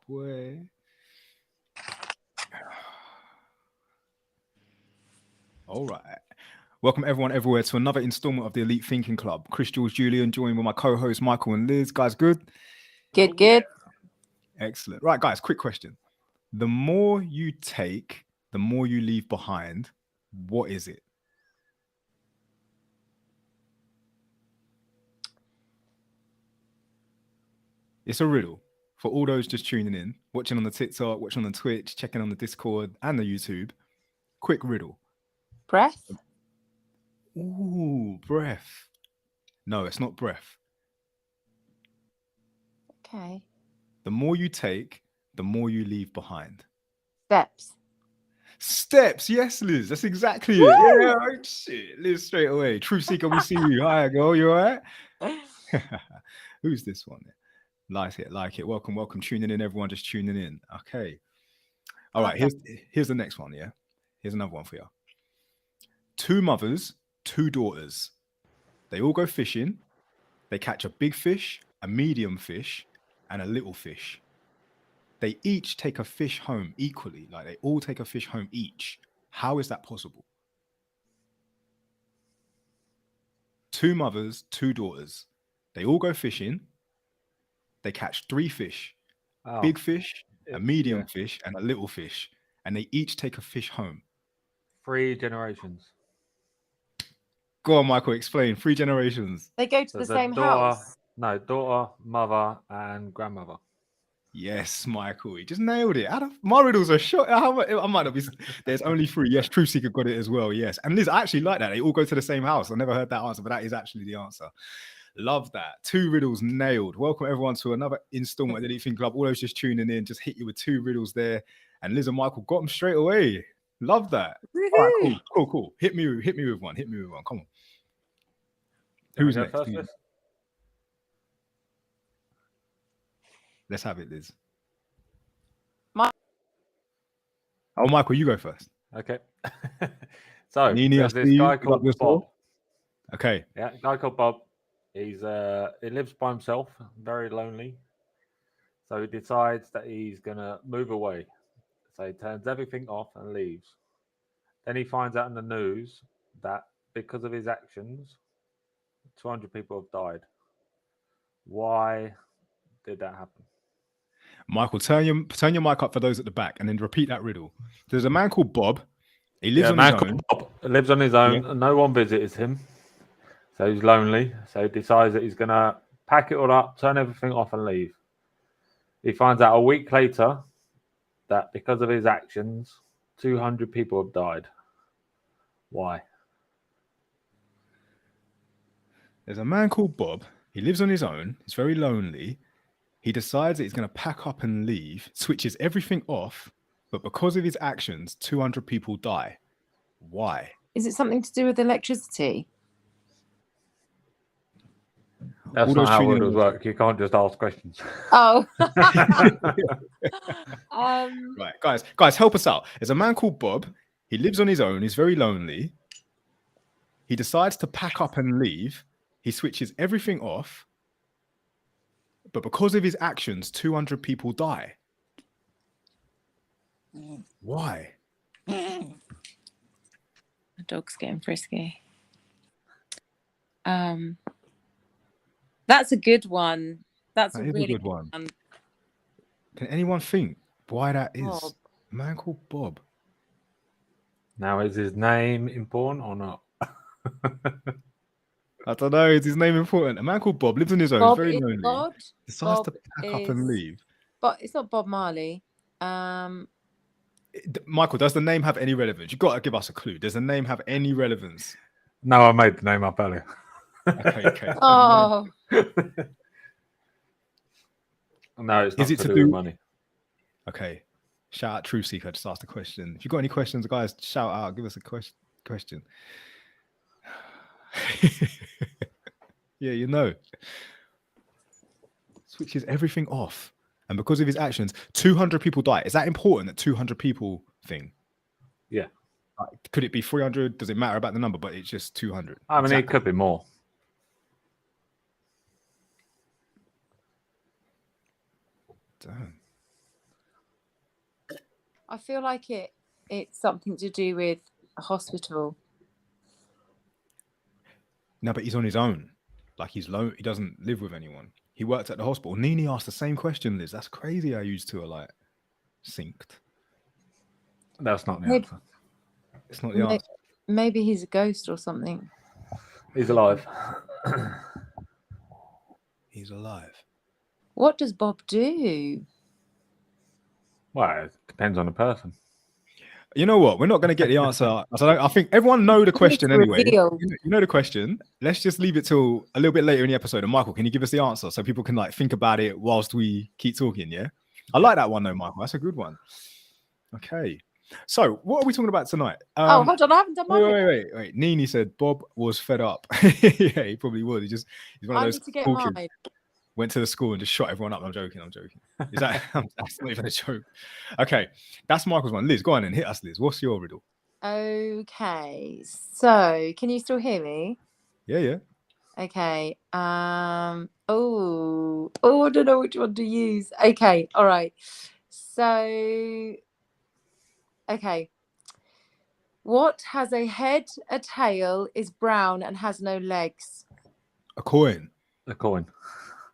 boy. All right. Welcome everyone everywhere to another installment of the Elite Thinking Club. Chris, Jules, Julien, joined with my co-hosts Michael and Liz. Guys, good? Good. Excellent. Right, guys, quick question. The more you take, the more you leave behind. What is it? It's a riddle for all those just tuning in, watching on the TikTok, watching on the Twitch, checking on the Discord and the YouTube. Quick riddle. Breath? Ooh, breath. No, it's not breath. Okay. The more you take, the more you leave behind. Steps? Steps, yes, Liz. That's exactly it. Yeah, oh, shit. Liz, straight away. Truth Seeker, we see you. Hi, girl. You all right? Who's this one? Like it. Welcome. Tuning in, everyone. Just tuning in. Okay. All right. Here's the next one. Yeah. Here's another one for you. 2 mothers, 2 daughters. They all go fishing. They catch a big fish, a medium fish, and a little fish. They each take a fish home equally. Like they all take a fish home each. How is that possible? 2 mothers, 2 daughters. They all go fishing. They catch 3 fish, big fish, a medium fish, and a little fish. And they each take a fish home. 3 generations. Go on, Michael, explain. 3 generations. They go to the same house? No, daughter, mother, and grandmother. Yes, Michael, you just nailed it. My riddles are short. I might not be. There's only 3. Yes, Truth Seeker got it as well. Yes, and Liz, I actually like that. They all go to the same house. I never heard that answer, but that is actually the answer. Love that. 2 riddles nailed. Welcome everyone to another installment of the Elite Thinking Club. All those just tuning in, just hit you with 2 riddles there, and Liz and Michael got them straight away. Love that. All right, cool. Hit me with one. Come on. Who's next? First? Let's have it, Liz. Oh, Michael, you go first. Okay. So Nini, there's this guy called Bob. Okay. Yeah, guy called Bob. He lives by himself, very lonely. So he decides that he's gonna move away. So he turns everything off and leaves. Then he finds out in the news that because of his actions, 200 people have died. Why did that happen? Michael, turn your mic up for those at the back and then repeat that riddle. There's a man called Bob. He lives on his own. Bob lives on his own. Yeah. No one visits him. So he's lonely. So he decides that he's going to pack it all up, turn everything off and leave. He finds out a week later that because of his actions, 200 people have died. Why? There's a man called Bob. He lives on his own. He's very lonely. He decides that he's going to pack up and leave, switches everything off, but because of his actions, 200 people die. Why? Is it something to do with electricity? That's not how riddles work. You can't just ask questions. Oh. Right, guys, help us out. There's a man called Bob. He lives on his own. He's very lonely. He decides to pack up and leave. He switches everything off. But because of his actions, 200 people die. Why? The dog's getting frisky. That's a good one. That's a really good one. Can anyone think why that is? Bob. A man called Bob. Now, is his name important or not? I don't know. Is his name important? A man called Bob lives on his own. Bob Very is lonely. God. Decides Bob to pack up and leave. But it's not Bob Marley. Michael, does the name have any relevance? You've got to give us a clue. Does the name have any relevance? No, I made the name up earlier. Okay. Oh. No, it's not to do with money. Okay. Shout out Truth Seeker. Just ask the question. If you've got any questions, guys, shout out. Give us a question. Yeah, you know. Switches everything off. And because of his actions, 200 people die. Is that important, that 200 people thing? Yeah. Could it be 300? Does it matter about the number? But it's just 200. I mean, it could be more. Damn. I feel like it's something to do with a hospital. No, but he's on his own. Like he's low. He doesn't live with anyone. He worked at the hospital. Nini asked the same question, Liz. That's crazy how you two are like synced. That's not the Maybe- answer. It's not the answer. Maybe he's a ghost or something. He's alive. He's alive. What does Bob do? Well, it depends on the person. You know what? We're not going to get the answer. I think everyone know the question anyway. Revealed. You know the question. Let's just leave it till a little bit later in the episode. And Michael, can you give us the answer so people can like think about it whilst we keep talking? Yeah, I like that one though, Michael. That's a good one. Okay, so what are we talking about tonight? Oh, hold on, I haven't done mine. Wait. Nini said Bob was fed up. Yeah, he probably would. He's one of I those need to get cool kids. mine. Went to the school and just shot everyone up. I'm joking. Is that that's not even a joke? Okay, that's Michael's one. Liz, go on and hit us, Liz. What's your riddle? Okay, so can you still hear me? Yeah. Okay. Oh, I don't know which one to use. Okay, all right. So, okay. What has a head, a tail, is brown and has no legs? A coin. A coin.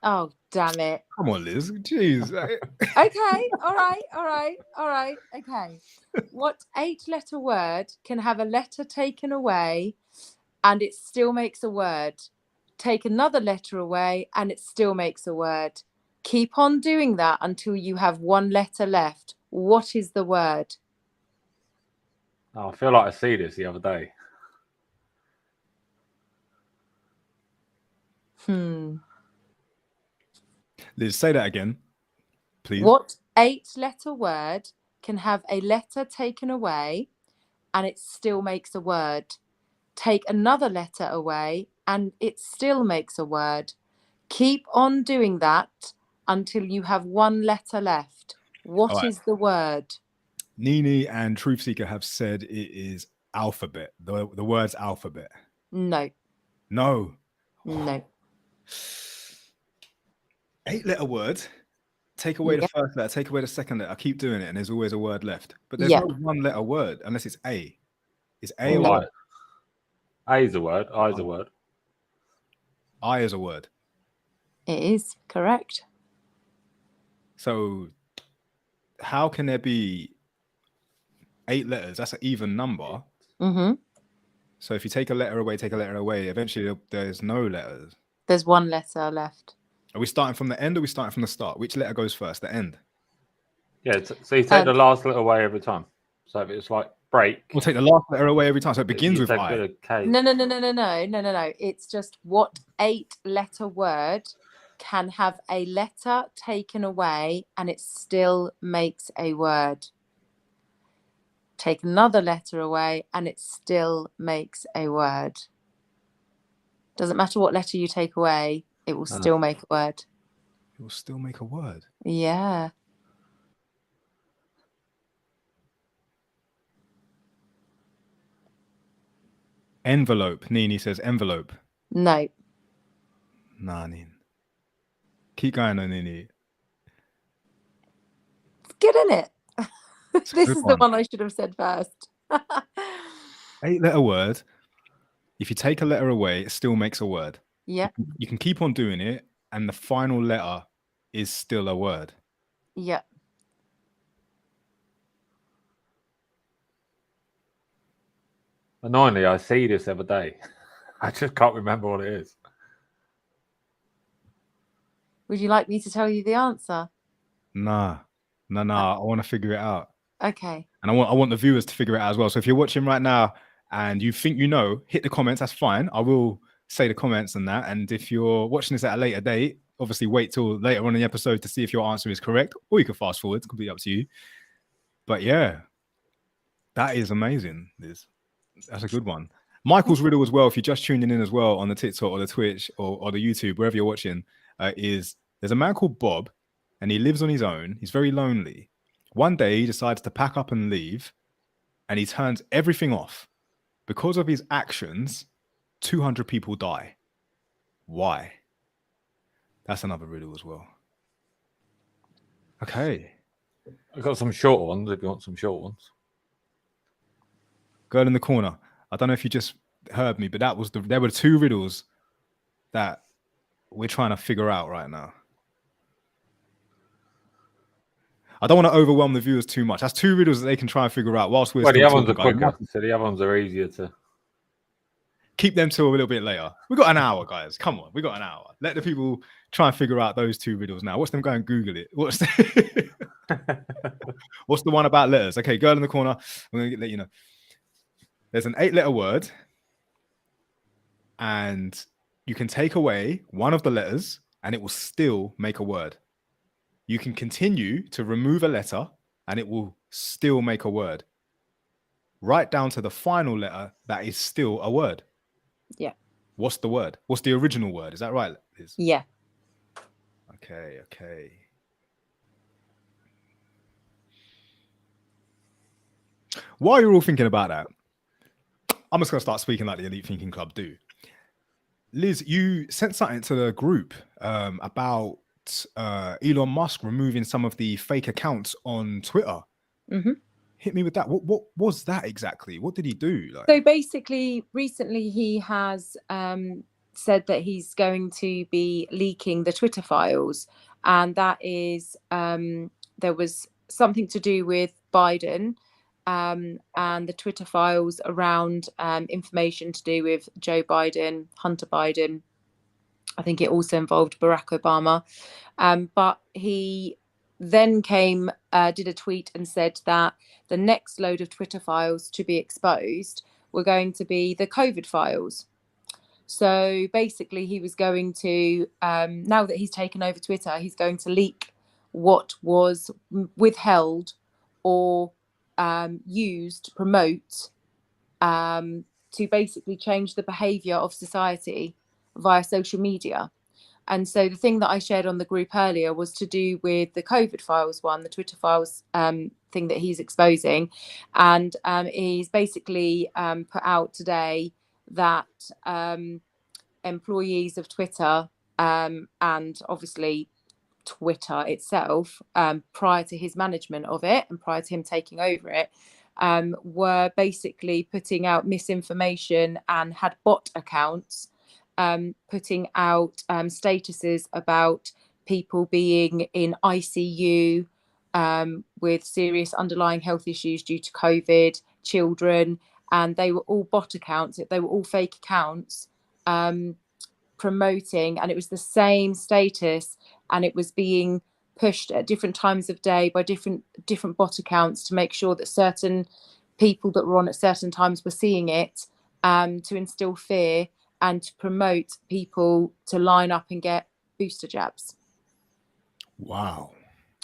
Oh, damn it. Come on, Liz. Jeez. Okay, all right. Okay. What 8-letter word can have a letter taken away and it still makes a word? Take another letter away and it still makes a word. Keep on doing that until you have one letter left. What is the word? Oh, I feel like I see this the other day. Liz, say that again, please. What 8-letter word can have a letter taken away and it still makes a word? Take another letter away and it still makes a word. Keep on doing that until you have one letter left. What is the word? Nini and Truth Seeker have said it is alphabet. The word's alphabet. No. 8-letter word. Take away the first letter, take away the second letter. I keep doing it and there's always a word left. But there's no 1-letter word unless it's A. Is A a word? A is a word. I is a word. I is a word. It is correct. So how can there be 8 letters? That's an even number. Mm-hmm. So if you take a letter away, eventually there's no letters. There's one letter left. Are we starting from the end or are we starting from the start? Which letter goes first? The end. Yeah, so you take the last letter away every time. So if it's like break. We'll take the last letter away every time. So it begins with take I. a K. No. It's just what 8-letter word can have a letter taken away and it still makes a word. Take another letter away and it still makes a word. Doesn't matter what letter you take away, it will still make a word. It will still make a word. Yeah. Envelope. Nini says envelope. No. Nah, Nini. Keep going on, Nini. It's good, isn't it? This is one. the one I should have said first. 8-letter word. If you take a letter away, it still makes a word. Yeah. You can keep on doing it, and the final letter is still a word. Yeah. Annoyingly, I see this every day. I just can't remember what it is. Would you like me to tell you the answer? Nah. I want to figure it out. Okay. And I want the viewers to figure it out as well. So if you're watching right now and you think you know, hit the comments. That's fine. I will say the comments and that. And if you're watching this at a later date, obviously wait till later on in the episode to see if your answer is correct, or you can fast forward. It's completely up to you. But yeah, that is amazing, Liz. That's a good one. Michael's riddle as well, if you're just tuning in as well on the TikTok or the Twitch or the YouTube, wherever you're watching, is there's a man called Bob and he lives on his own. He's very lonely. One day he decides to pack up and leave and he turns everything off. Because of his actions, 200 people die. Why? That's another riddle as well. Okay. I've got some short ones if you want some short ones. Girl in the corner. I don't know if you just heard me, but there were 2 riddles that we're trying to figure out right now. I don't want to overwhelm the viewers too much. That's 2 riddles that they can try and figure out whilst we're Well, the still other ones talking are about quicker, so the other ones are easier to. Keep them till a little bit later. We got an hour, guys. Come on, we got an hour. Let the people try and figure out those 2 riddles now. Watch them go and Google it. What's the one about letters? Okay, girl in the corner. I'm gonna let you know. There's an 8-letter word, and you can take away one of the letters, and it will still make a word. You can continue to remove a letter, and it will still make a word. Right down to the final letter, that is still a word. Yeah. What's the word? What's the original word? Is that right, Liz? Yeah. Okay. While you're all thinking about that, I'm just going to start speaking like the Elite Thinking Club do. Liz, you sent something to the group about Elon Musk removing some of the fake accounts on Twitter. Mm-hmm. Hit me with that. What was that exactly? What did he do? So basically, recently he has said that he's going to be leaking the Twitter files, and that is there was something to do with Biden and the Twitter files around information to do with Joe Biden, Hunter Biden. I think it also involved Barack Obama, but he then did a tweet and said that the next load of Twitter files to be exposed were going to be the COVID files. So basically he was going to, now that he's taken over Twitter, he's going to leak what was withheld or used to promote to basically change the behavior of society via social media. And so the thing that I shared on the group earlier was to do with the COVID files one, the Twitter files thing that he's exposing. And he's basically put out today that employees of Twitter and obviously Twitter itself, prior to his management of it and prior to him taking over it, were basically putting out misinformation and had bot accounts putting out statuses about people being in ICU with serious underlying health issues due to COVID, children, and they were all bot accounts. They were all fake accounts promoting, and it was the same status, and it was being pushed at different times of day by different bot accounts to make sure that certain people that were on at certain times were seeing it, to instill fear and to promote people to line up and get booster jabs. Wow.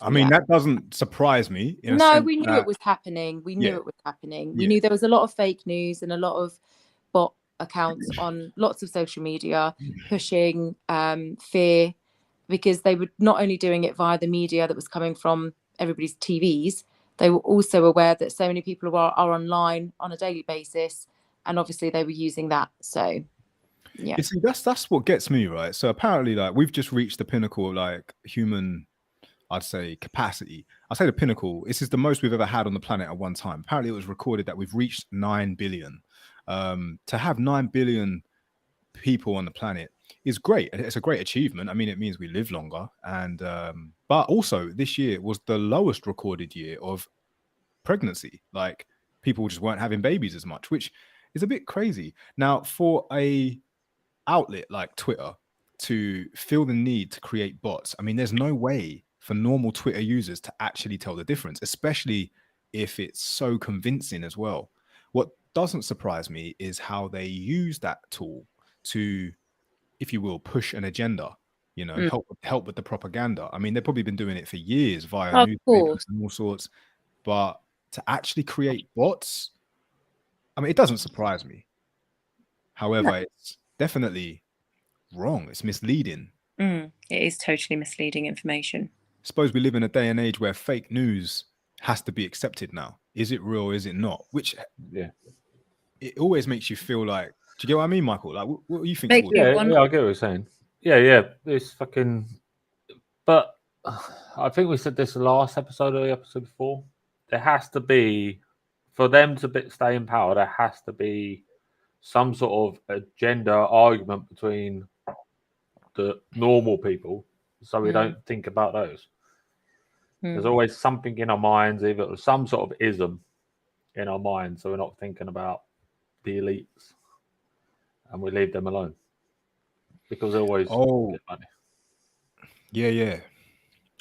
I mean, that doesn't surprise me. No, we knew it was happening. We knew it was happening. We knew there was a lot of fake news and a lot of bot accounts on lots of social media pushing fear, because they were not only doing it via the media that was coming from everybody's TVs, they were also aware that so many people are online on a daily basis, and obviously they were using that. So yeah, you see, that's what gets me, right? So apparently, like, we've just reached the pinnacle of like human, I'd say, capacity. I say the pinnacle. This is the most we've ever had on the planet at one time. Apparently, it was recorded that we've reached 9 billion. To have 9 billion people on the planet is great. It's a great achievement. I mean, it means we live longer, and but also this year was the lowest recorded year of pregnancy. Like, people just weren't having babies as much, which is a bit crazy. Now, for a outlet like Twitter to feel the need to create bots, I mean, there's no way for normal Twitter users to actually tell the difference, especially if it's so convincing as well. What doesn't surprise me is how they use that tool to, if you will, push an agenda, you know, help with the propaganda. I mean, they've probably been doing it for years via newspapers and all sorts, but to actually create bots, I mean, it doesn't surprise me. However, it's definitely wrong. It's misleading. It is totally misleading information. I suppose we live in a day and age where fake news has to be accepted now. Is it real? Is it not? Which, it always makes you feel like, do you get what I mean, Michael? Like, what do you think? Yeah, I get what you're saying. Yeah, it's fucking. But I think we said this the last episode or the episode before. There has to be, for them to stay in power, there has to be some sort of agenda argument between the normal people, so we don't think about those. There's always something in our minds, either some sort of ism in our minds, so we're not thinking about the elites, and we leave them alone because they always get money. Yeah.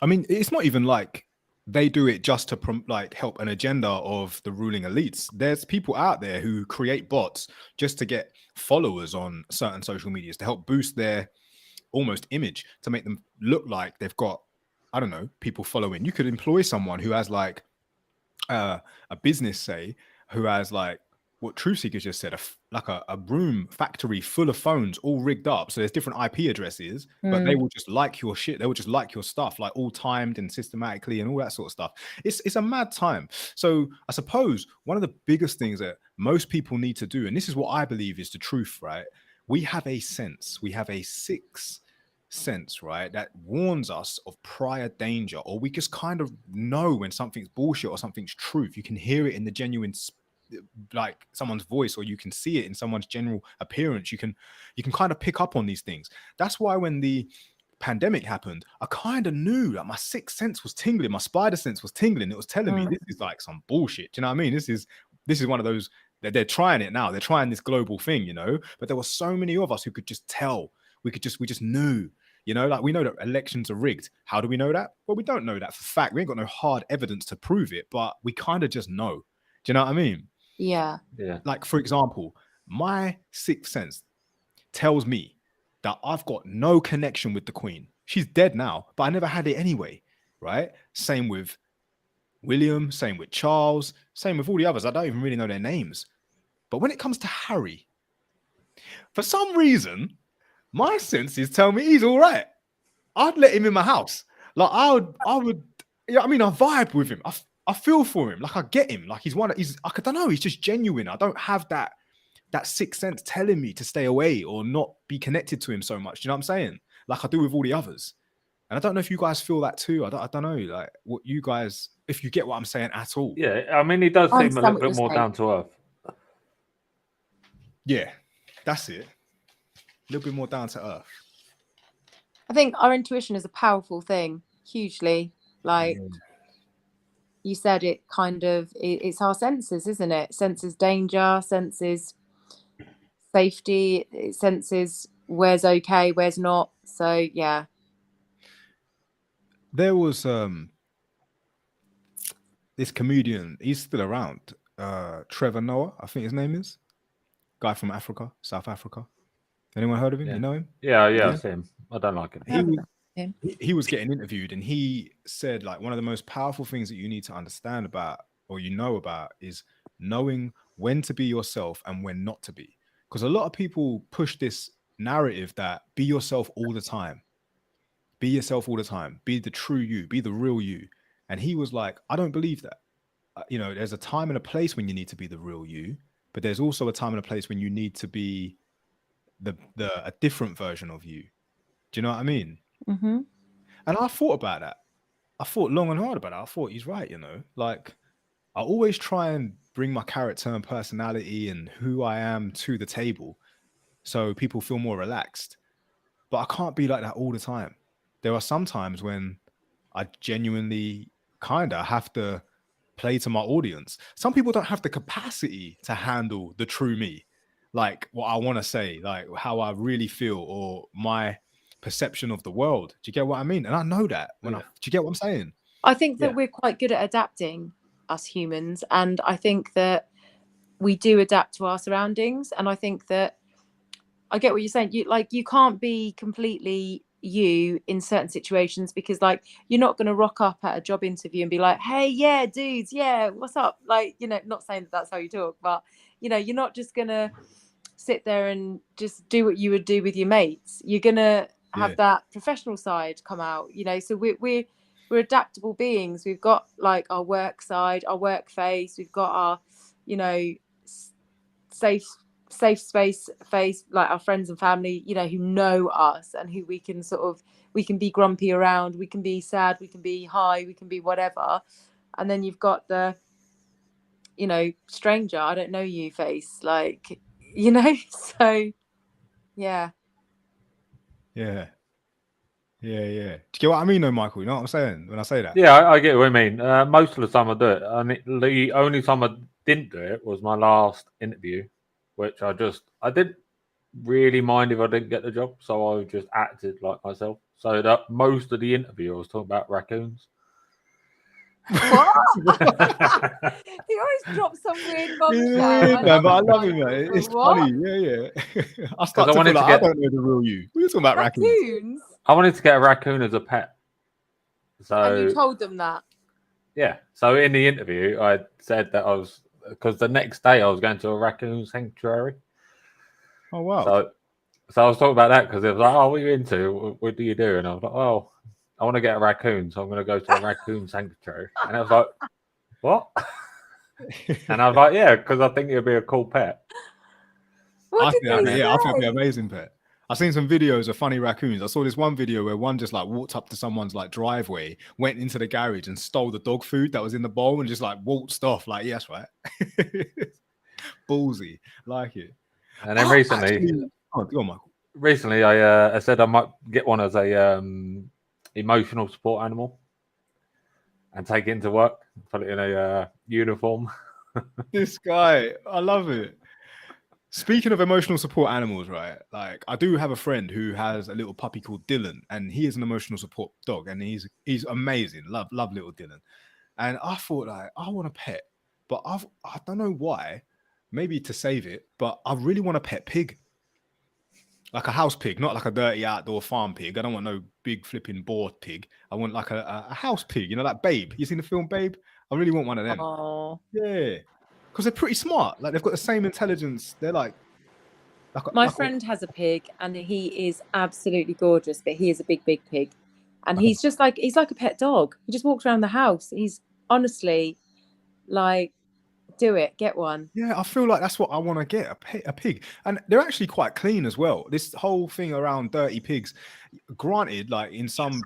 I mean, it's not even like they do it just to like help an agenda of the ruling elites. There's people out there who create bots just to get followers on certain social medias to help boost their almost image, to make them look like they've got, I don't know, people following. You could employ someone who has like a business, say, who has like what Truth Seekers just said, like a room factory full of phones all rigged up. So there's different IP addresses, but they will just like your shit. They will just like your stuff, like all timed and systematically and all that sort of stuff. It's a mad time. So I suppose one of the biggest things that most people need to do, and this is what I believe is the truth, right? We have a sense, we have a sixth sense, right, that warns us of prior danger, or we just kind of know when something's bullshit or something's truth. You can hear it in the genuine, like someone's voice, or you can see it in someone's general appearance. You can kind of pick up on these things. That's why when the pandemic happened, I kind of knew that my sixth sense was tingling, my spider sense was tingling. It was telling me this is like some bullshit. Do you know what I mean? This is one of those that they're trying it now. They're trying this global thing, you know. But there were so many of us who could just tell. We just knew, you know, like we know that elections are rigged. How do we know that? Well, we don't know that for fact. We ain't got no hard evidence to prove it, but we kind of just know. Do you know what I mean? Yeah. Like, for example, my sixth sense tells me that I've got no connection with the Queen. She's dead now, but I never had it anyway, right? Same with William, same with Charles, same with all the others. I don't even really know their names. But when it comes to Harry, for some reason, my senses tell me he's all right. I'd let him in my house. Like I would, you know what I mean? I vibe with him. I feel for him. Like I get him. Like I don't know. He's just genuine. I don't have that sixth sense telling me to stay away or not be connected to him so much. You know what I'm saying? Like I do with all the others. And I don't know if you guys feel that too. I don't know, like what you guys, if you get what I'm saying at all. Yeah, I mean, he does seem a little bit more down to earth. Yeah, that's it. A little bit more down to earth. I think our intuition is a powerful thing, hugely. Like you said, it kind of, it's our senses, isn't it? Senses danger, senses safety, it senses where's okay, where's not. So yeah. There was this comedian, he's still around, Trevor Noah, I think his name is, guy from Africa, South Africa. Anyone heard of him? You know him? Yeah, I see him. I don't like him. He was getting interviewed, and he said, like, one of the most powerful things that you need to understand about, or you know about, is knowing when to be yourself and when not to be. Because a lot of people push this narrative that be yourself all the time. Be yourself all the time. Be the true you. Be the real you. And he was like, I don't believe that. You know, there's a time and a place when you need to be the real you, but there's also a time and a place when you need to be a different version of you. Do you know what I mean? Mm-hmm. And I thought about that. I thought long and hard about it. I thought he's right, you know. Like, I always try and bring my character and personality and who I am to the table so people feel more relaxed. But I can't be like that all the time. There are some times when I genuinely kind of have to play to my audience. Some people don't have the capacity to handle the true me, like what I want to say, like how I really feel, or my perception of the world. Do you get what I mean? And I know that do you get what I'm saying? I think that we're quite good at adapting, us humans, and I think that we do adapt to our surroundings. And I think that I get what you're saying. You can't be completely you in certain situations, because like you're not going to rock up at a job interview and be like, hey, yeah, dudes, yeah, what's up? Like, you know, not saying that that's how you talk, but you know, you're not just gonna sit there and just do what you would do with your mates. You're gonna have that professional side come out, you know. So we're adaptable beings. We've got like our work side, our work face, we've got our, you know, safe space face, like our friends and family, you know, who know us and who we can we can be grumpy around, we can be sad, we can be high, we can be whatever. And then you've got the, you know, stranger, I don't know you face, like, you know. So yeah. Yeah. Do you get what I mean, though, Michael? You know what I'm saying when I say that? Yeah, I get what I mean. Most of the time I do it. And the only time I didn't do it was my last interview, which I didn't really mind if I didn't get the job, so I just acted like myself. So that most of the interview I was talking about raccoons. What? He always drops some weird bombshell. Yeah, man, but I love it, Michael, man. but It's what? funny. Yeah. I start 'Cause I to feel wanted like to I get- don't know the real you. What are you talking about, raccoons? Raccoons? I wanted to get a raccoon as a pet. And you So told them that? yeah. So in the interview, I said that I was, because the next day I was going to a raccoon sanctuary. Oh wow. So I was talking about that because it was like, oh, what are you into? What do you do? And I was like, oh, I want to get a raccoon, so I'm going to go to a raccoon sanctuary. And I was like, what? And I was like, yeah, because I think it'd be a cool pet. What did they say? I think it'd be an amazing pet. I've seen some videos of funny raccoons. I saw this one video where one just like walked up to someone's like driveway, went into the garage and stole the dog food that was in the bowl and just like waltzed off. Like, yes, right. Ballsy, like it. And then recently, go on, Michael. Recently, I said I might get one as a emotional support animal and take it into work, put it in a uniform. This guy, I love it. Speaking of emotional support animals, right? Like, I do have a friend who has a little puppy called Dylan, and he is an emotional support dog, and he's amazing. Love little Dylan. And I thought, like, I want a pet, but I don't know why. Maybe to save it, but I really want a pet pig. Like a house pig, not like a dirty outdoor farm pig. I don't want no big flipping bored pig. I want like a house pig, you know, like Babe. You seen the film Babe? I really want one of them. Oh. Yeah. Because they're pretty smart. Like they've got the same intelligence. They're like my friend has a pig and he is absolutely gorgeous, but he is a big pig. And he's just like, he's like a pet dog. He just walks around the house. He's honestly like, do it, get one. Yeah, I feel like that's what I want to get, a pig. And they're actually quite clean as well. This whole thing around dirty pigs, granted, like in some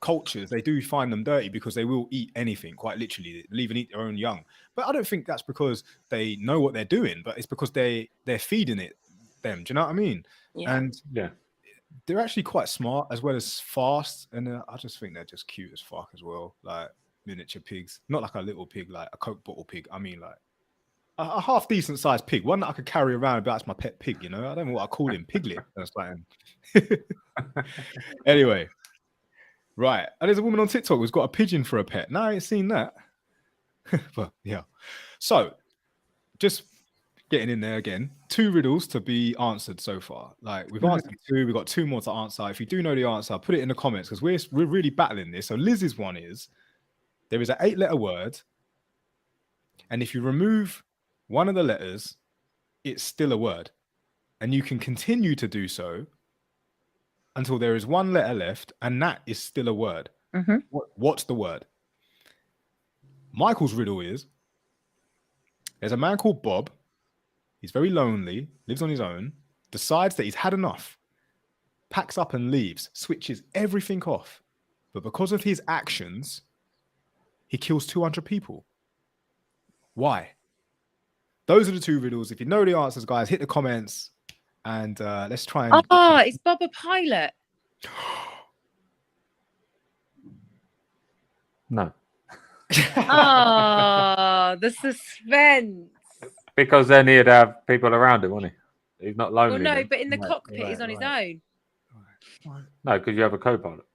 cultures, they do find them dirty because they will eat anything, quite literally. They'll even eat their own young. But I don't think that's because they know what they're doing, but it's because they're feeding it them. Do you know what I mean? Yeah. And yeah, they're actually quite smart as well as fast. And I just think they're just cute as fuck as well. Like miniature pigs, not like a little pig, like a Coke bottle pig. I mean, like a half decent sized pig, one that I could carry around. But that's my pet pig, you know. I don't know what I call him, Piglet. That's like anyway, right. And there's a woman on TikTok who's got a pigeon for a pet. No, I ain't seen that. But yeah. So just getting in there again. 2 riddles to be answered so far. Like we've answered 2, we've got 2 more to answer. If you do know the answer, put it in the comments because we're really battling this. So Liz's one is there is an 8-letter word, and if you remove one of the letters, it's still a word. And you can continue to do so until there is 1 letter left, and that is still a word. Mm-hmm. What's the word? Michael's riddle is there's a man called Bob. He's very lonely, lives on his own, decides that he's had enough, packs up and leaves, switches everything off. But because of his actions, he kills 200 people. Why? Those are the 2 riddles. If you know the answers, guys, hit the comments and let's try and... Oh, is Bob a pilot? no. Oh, the suspense. Because then he'd have people around him, wouldn't he? He's not lonely. Well, no, then. but in the cockpit, he's on his own. No, because you have a co-pilot.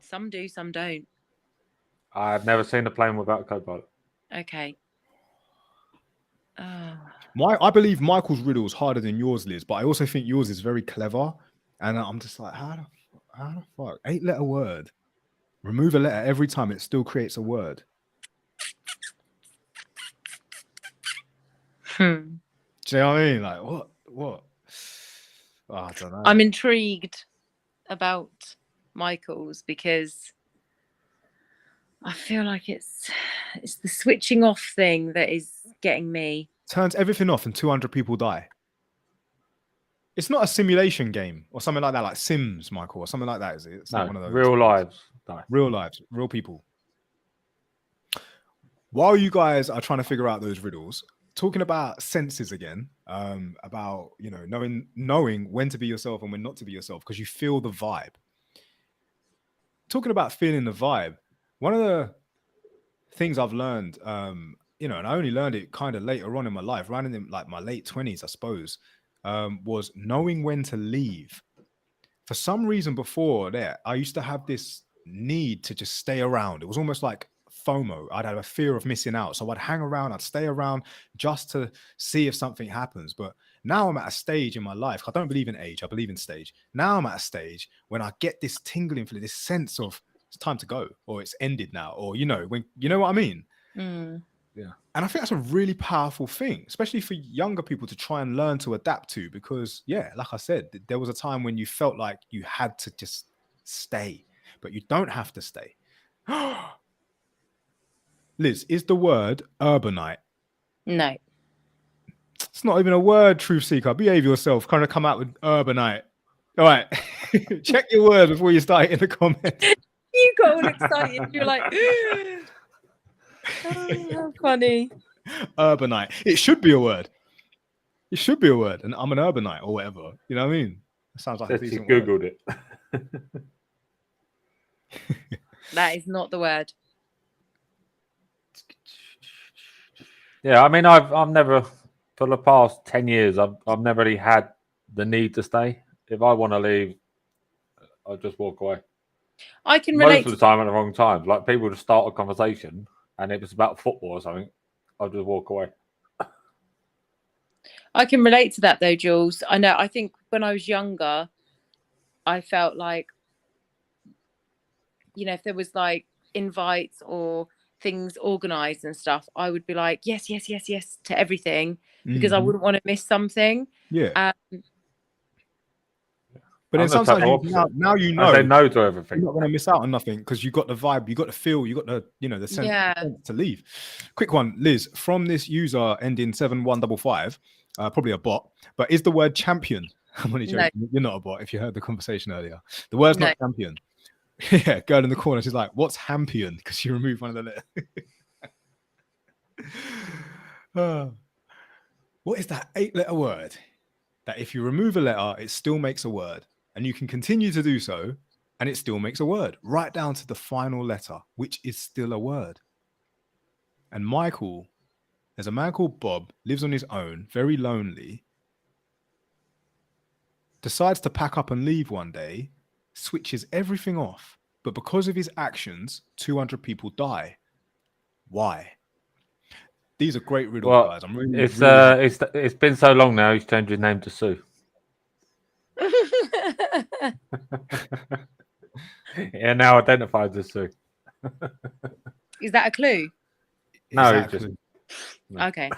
Some do, some don't. I've never seen a plane without a co-pilot. Okay. Oh. I believe Michael's riddle is harder than yours, Liz, but I also think yours is very clever. And I'm just like, how the fuck? 8-letter word. Remove a letter every time, it still creates a word. Do you know what I mean? Like, what? Oh, I don't know. I'm intrigued about Michael's because I feel like it's the switching off thing that is getting me. Turns everything off and 200 people die. It's not a simulation game or something like that, like Sims, Michael, or something like that, is it? It's No, not one of those. real lives. No. Real lives, real people. While you guys are trying to figure out those riddles, talking about senses again, about knowing when to be yourself and when not to be yourself, because you feel the vibe. Talking about feeling the vibe, one of the things I've learned, and I only learned it kind of later on in my life, around in like my late 20s, I suppose, was knowing when to leave. For some reason before that, I used to have this need to just stay around. It was almost like FOMO. I'd have a fear of missing out. So I'd hang around, I'd stay around just to see if something happens. But now I'm at a stage in my life. I don't believe in age, I believe in stage. Now I'm at a stage when I get this tingling feeling, this sense of it's time to go, or it's ended now, or when you know what I mean? Yeah. And I think that's a really powerful thing, especially for younger people to try and learn to adapt to, because like I said, there was a time when you felt like you had to just stay, but you don't have to stay. Liz, is the word urbanite? No. It's not even a word, truth seeker. Behave yourself. Kind of come out with urbanite. All right. Check your words before you start in the comments. You got all excited. You're like, oh, how funny. Urbanite. It should be a word. It should be a word. And I'm an urbanite or whatever. You know what I mean? It sounds like a decent word. Googled it. That is not the word. Yeah, I mean, I've never, for the past 10 years, I've never really had the need to stay. If I want to leave, I'll just walk away. I can relate. Most of the time at the wrong time. Like people just start a conversation and it was about football or something, I'll just walk away. I can relate to that though, Jules. I know. I think when I was younger, I felt like, if there was like invites or things organized and stuff, I would be like, yes to everything, because I wouldn't want to miss something. Yeah. But then sometimes now you know, I say no to everything. You're not going to miss out on nothing because you got the vibe, you got the feel, you got the the sense to leave. Quick one, Liz, from this user ending 7155, probably a bot, but is the word champion? I'm only joking. No. You're not a bot if you heard the conversation earlier. The word's not champion. Yeah, girl in the corner, she's like, what's hampion? Because she removed one of the letters. What is that 8-letter word that if you remove a letter, it still makes a word? And you can continue to do so, and it still makes a word, right down to the final letter, which is still a word. And Michael, there's a man called Bob, lives on his own, very lonely, decides to pack up and leave one day, switches everything off, but because of his actions, 200 people die. Why? These are great riddles, guys. I'm really. It's been so long now. He's changed his name to Sue. Yeah, now identified as Sue. Is that a clue? No, just no. Okay.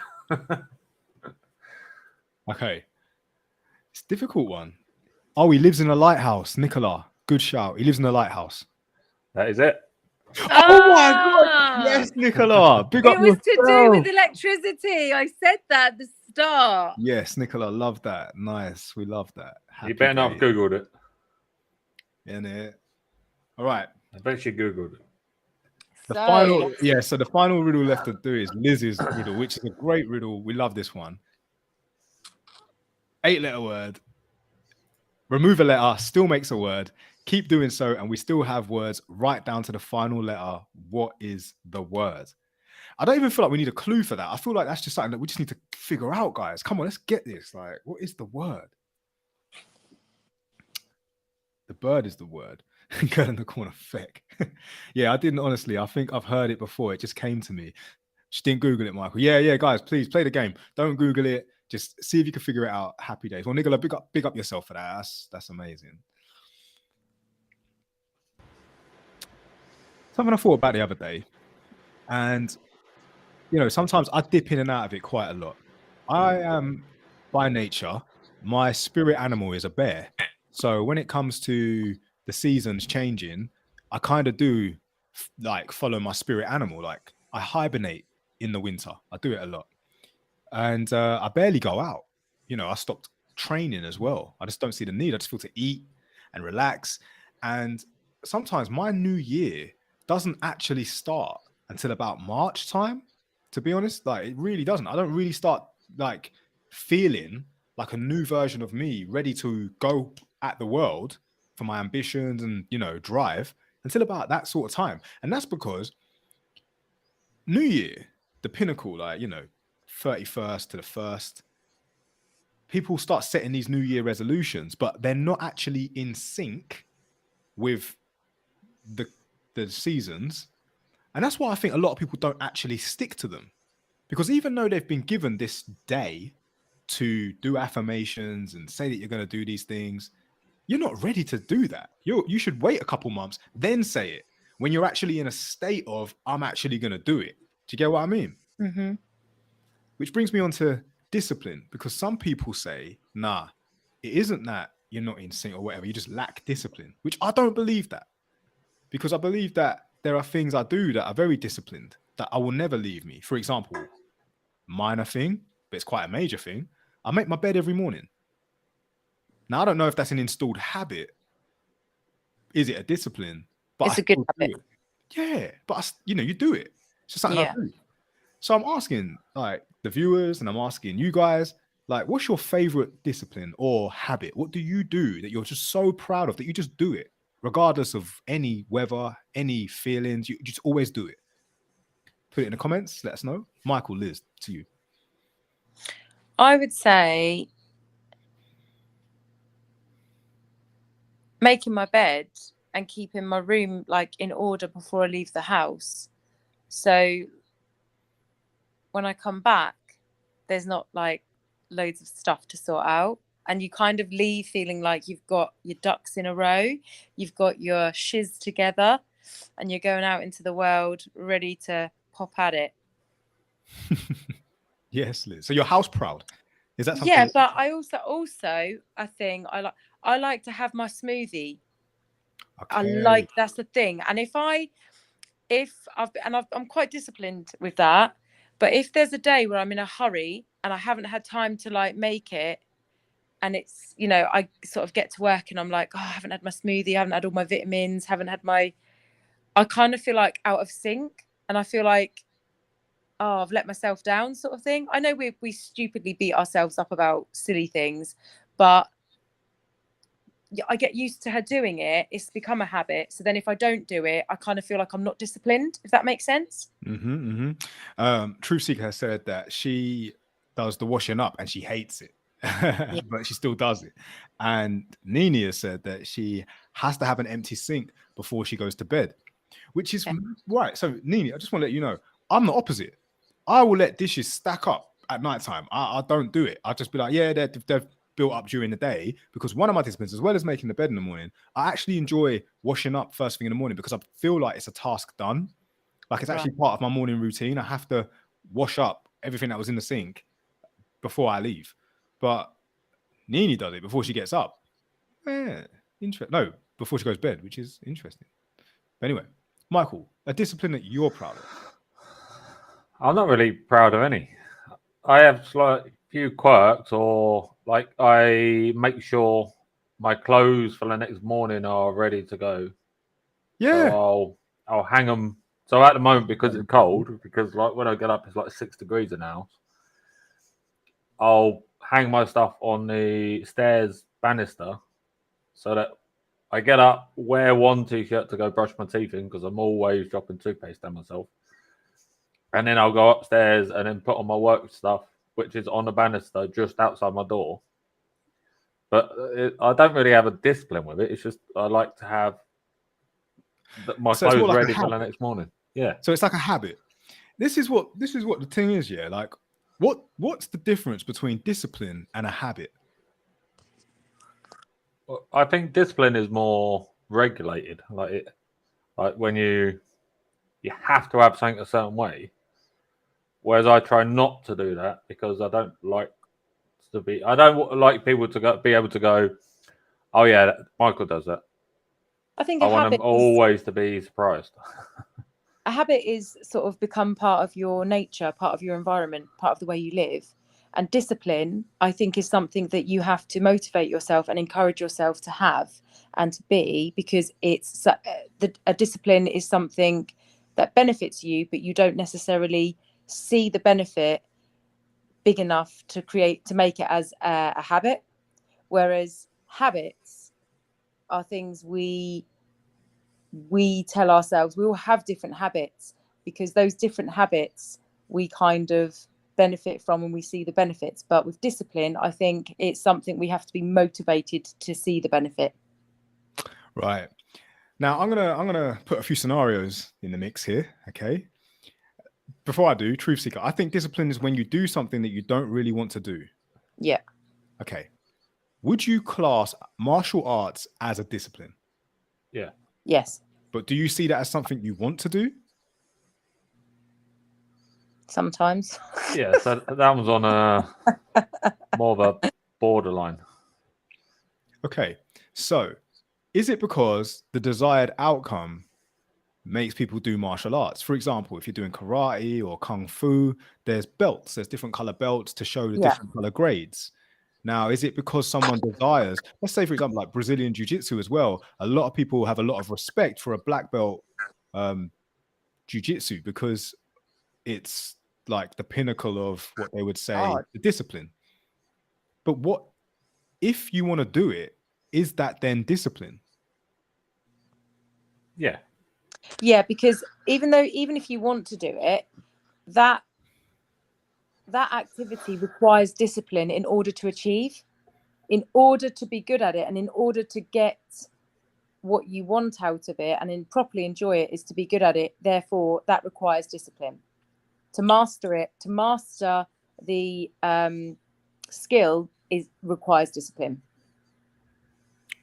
Okay. It's a difficult one. Oh, he lives in a lighthouse, Nicola. Good shout. He lives in a lighthouse. That is it. Oh my God! Yes, Nicola. Big up. It was to do with electricity. I said that at the start. Yes, Nicola. Love that. Nice. We love that. You better not have Googled it. Innit? All right. I bet she Googled it. So the final riddle left to do is Liz's riddle, which is a great riddle. We love this one. 8-letter word. Remove a letter, still makes a word. Keep doing so, and we still have words right down to the final letter. What is the word? I don't even feel like we need a clue for that. I feel like that's just something that we just need to figure out, guys. Come on, let's get this. Like, what is the word? The bird is the word. Girl in the corner, feck. Yeah, I didn't honestly. I think I've heard it before. It just came to me. Just didn't Google it, Michael. Yeah, guys, please play the game. Don't Google it. Just see if you can figure it out. Happy days. Well, Nicola, big up yourself for that. That's amazing. Something I thought about the other day, and sometimes I dip in and out of it quite a lot. I am by nature, my spirit animal is a bear. So when it comes to the seasons changing, I kind of do like follow my spirit animal. Like I hibernate in the winter. I do it a lot. And I barely go out. I stopped training as well. I just don't see the need. I just feel to eat and relax. And sometimes my new year doesn't actually start until about March time, to be honest. Like, it really doesn't. I don't really start like feeling like a new version of me ready to go at the world for my ambitions and, you know, drive until about that sort of time. And that's because New Year, the pinnacle, like, you know, 31st to the 1st, people start setting these New Year resolutions, but they're not actually in sync with the seasons. And that's why I think a lot of people don't actually stick to them. Because even though they've been given this day to do affirmations and say that you're going to do these things, you're not ready to do that. You should wait a couple months, then say it when you're actually in a state of, I'm actually going to do it. Do you get what I mean? Mm-hmm. Which brings me on to discipline, because some people say, nah, it isn't that you're not in sync or whatever. You just lack discipline, which I don't believe that, because I believe that there are things I do that are very disciplined that I will never leave me. For example, minor thing, but it's quite a major thing. I make my bed every morning. Now, I don't know if that's an installed habit. Is it a discipline? But It's a good habit. Yeah, but you know, you do it. It's just something Yeah. I do. So I'm asking like the viewers, and I'm asking you guys, like, what's your favorite discipline or habit? What do you do that you're just so proud of that you just do it, regardless of any weather, any feelings? You just always do it. Put it in the comments. Let us know. Michael, Liz, to you. I would say making my bed and keeping my room like in order before I leave the house. So when I come back, there's not like loads of stuff to sort out. And you kind of leave feeling like you've got your ducks in a row, you've got your shiz together, and you're going out into the world ready to pop at it. Yes, Liz. So you're house proud. Is that something? Yeah, but I also I think I like to have my smoothie. Okay. That's the thing. And I'm quite disciplined with that. But if there's a day where I'm in a hurry and I haven't had time to like make it, and it's, you know, I sort of get to work and I'm like, oh, I haven't had my smoothie, I haven't had all my vitamins, I kind of feel like out of sync, and I feel like, oh, I've let myself down, sort of thing. I know we stupidly beat ourselves up about silly things, but I get used to her doing it. It's become a habit. So then if I don't do it, I kind of feel like I'm not disciplined, if that makes sense. True Seeker has said that she does the washing up and she hates it, but she still does it. And Nini has said that she has to have an empty sink before she goes to bed, which is right. So Nini, I just want to let you know, I'm the opposite. I will let dishes stack up at nighttime. I don't do it. I'll just be like, yeah, they've built up during the day, because one of my disciplines, as well as making the bed in the morning, I actually enjoy washing up first thing in the morning, because I feel like it's a task done. Like, it's actually part of my morning routine. I have to wash up everything that was in the sink before I leave. But Nini does it before she gets up. Yeah, no, before she goes to bed, which is interesting. But anyway, Michael, a discipline that you're proud of? I'm not really proud of any. I have like a few quirks, or like I make sure my clothes for the next morning are ready to go. Yeah. So I'll hang them. So at the moment, because it's cold, because like when I get up, it's like 6 degrees in the house, I'll hang my stuff on the stairs banister so that I get up, wear one t-shirt to go brush my teeth in, because I'm always dropping toothpaste down myself. And then I'll go upstairs and then put on my work stuff, which is on the banister just outside my door. But I don't really have a discipline with it. It's just I like to have my clothes like ready for the next morning. Yeah. So it's like a habit. This is what the thing is. Yeah. Like, what's the difference between discipline and a habit? Well, I think discipline is more regulated. Like when you have to have something a certain way. Whereas I try not to do that, because I don't like people to be able to go, oh yeah, Michael does that. I think I want them always to be surprised. A habit is sort of become part of your nature, part of your environment, part of the way you live. And discipline, I think, is something that you have to motivate yourself and encourage yourself to have and to be, because it's a discipline is something that benefits you, but you don't necessarily see the benefit big enough to make it as a habit. Whereas habits are things we tell ourselves we will have different habits, because those different habits we kind of benefit from and we see the benefits. But with discipline, I think it's something we have to be motivated to see the benefit. Right. Now I'm gonna put a few scenarios in the mix here. Okay. Before I do, truth seeker, I think discipline is when you do something that you don't really want to do. Yeah. Okay. Would you class martial arts as a discipline? Yeah. Yes. But do you see that as something you want to do? Sometimes. Yeah, so that was on a more of a borderline. Okay. So is it because the desired outcome makes people do martial arts? For example, if you're doing karate or kung fu, there's belts, there's different color belts to show the different color grades. Now, is it because someone desires, let's say, for example, like Brazilian jiu-jitsu as well, a lot of people have a lot of respect for a black belt jiu-jitsu because it's like the pinnacle of what they would say the discipline. But what if you want to do it, is that then discipline? Yeah. Yeah, because even if you want to do it, that activity requires discipline in order to achieve, in order to be good at it, and in order to get what you want out of it and then properly enjoy it is to be good at it. Therefore, that requires discipline. To master it, to master the skill requires discipline.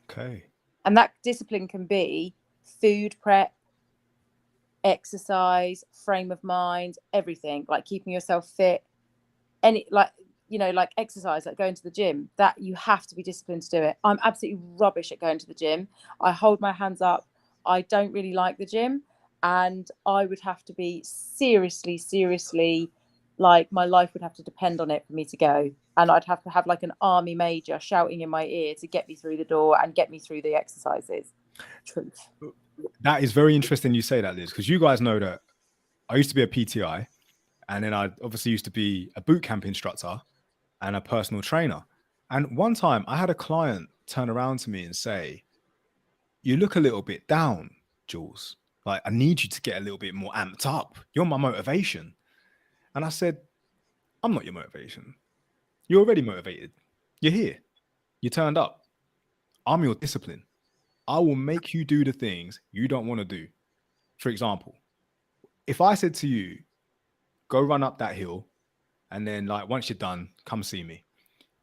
Okay. And that discipline can be food prep, exercise, frame of mind, everything, like keeping yourself fit, like exercise, like going to the gym, that you have to be disciplined to do it. I'm absolutely rubbish at going to the gym. I hold my hands up. I don't really like the gym, and I would have to be seriously, like my life would have to depend on it for me to go, and I'd have to have like an army major shouting in my ear to get me through the door and get me through the exercises. Truth. That is very interesting you say that, Liz, because you guys know that I used to be a PTI, and then I obviously used to be a boot camp instructor and a personal trainer. And one time I had a client turn around to me and say, "You look a little bit down, Jules. Like, I need you to get a little bit more amped up. You're my motivation." And I said, "I'm not your motivation. You're already motivated. You're here. You turned up. I'm your discipline. I will make you do the things you don't want to do." For example, if I said to you, "Go run up that hill, and then like once you're done, come see me,"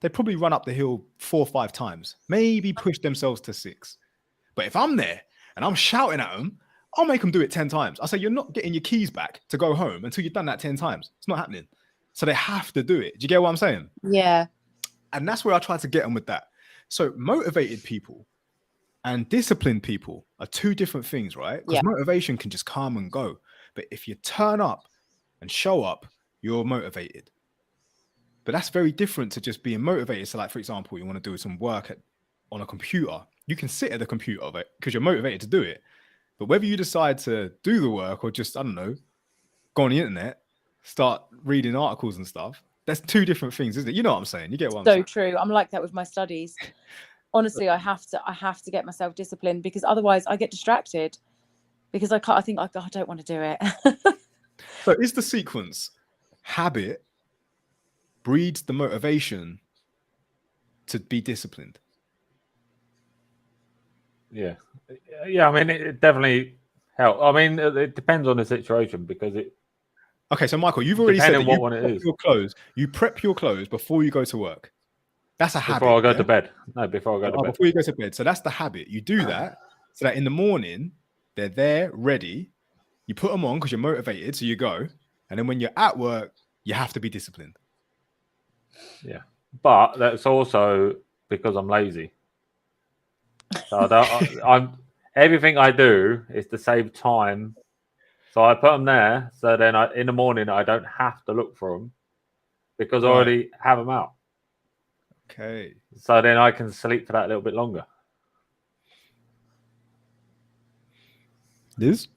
they'd probably run up the hill 4 or 5 times, maybe push themselves to 6. But if I'm there and I'm shouting at them, I'll make them do it 10 times. I say, "You're not getting your keys back to go home until you've done that 10 times. It's not happening." So they have to do it. Do you get what I'm saying? Yeah. And that's where I try to get them with that. So motivated people and disciplined people are 2 different things, right? Because motivation can just come and go. But if you turn up and show up, you're motivated. But that's very different to just being motivated. So like, for example, you want to do some work on a computer. You can sit at the computer of it because you're motivated to do it. But whether you decide to do the work or just, I don't know, go on the internet, start reading articles and stuff, that's 2 different things, isn't it? You know what I'm saying? You get what I'm saying? So true. I'm like that with my studies. Honestly, I have to get myself disciplined, because otherwise I get distracted, because I think I don't want to do it. So is the sequence habit breeds the motivation to be disciplined? Yeah. I mean, it definitely helps. I mean, it depends on the situation, because it. Okay, so Michael, you've already said that what one it is. You prep your clothes before you go to work. That's a habit. Before I go to bed. No, before I go to bed. Before you go to bed. So that's the habit. You do that so that in the morning they're there, ready. You put them on because you're motivated, so you go. And then when you're at work, you have to be disciplined. Yeah, but that's also because I'm lazy. So I'm everything I do is to save time. So I put them there, so then in the morning I don't have to look for them. because I Right. already have them out. Okay. So then I can sleep for that little bit longer. Liz?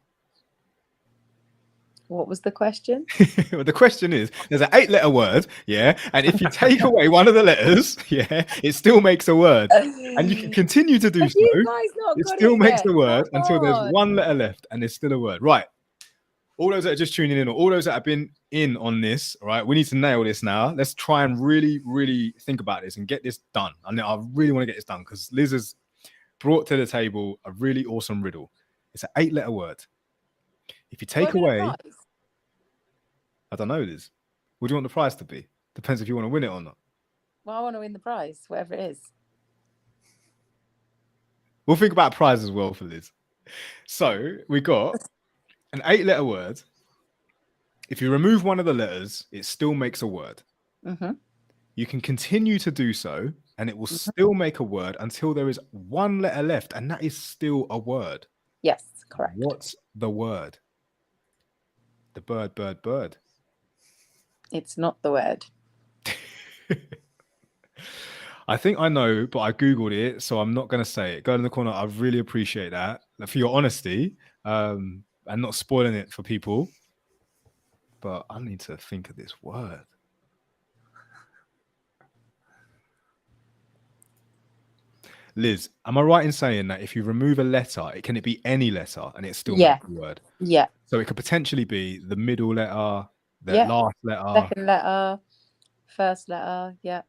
What was the question? Well, the question is, there's an 8-letter word, yeah, and if you take away one of the letters, yeah, it still makes a word, and you can continue to do Have so. you guys not It got still it makes yet? a word Come until there's on. one letter left, and there's still a word. Right. All those that are just tuning in, or all those that have been in on this, right? We need to nail this now. Let's try and really, really think about this and get this done. And I really want to get this done because Liz has brought to the table a really awesome riddle. It's an 8-letter word. If you take Do I get a away, prize? I don't know, Liz. What do you want the prize to be? Depends if you want to win it or not. Well, I want to win the prize, whatever it is. We'll think about a prize as well for Liz. So we got an 8-letter word. If you remove one of the letters, it still makes a word. Mm-hmm. You can continue to do so, and it will still make a word until there is one letter left, and that is still a word. Yes, correct. What's the word? The bird, bird, bird. It's not the word. I think I know, but I Googled it, so I'm not going to say it. Go in the corner. I really appreciate that for your honesty and not spoiling it for people. But I need to think of this word. Liz, am I right in saying that if you remove a letter, can it be any letter and it still makes a word? Yeah. So it could potentially be the middle letter, the Yeah. last letter. Second letter, first letter. Yeah.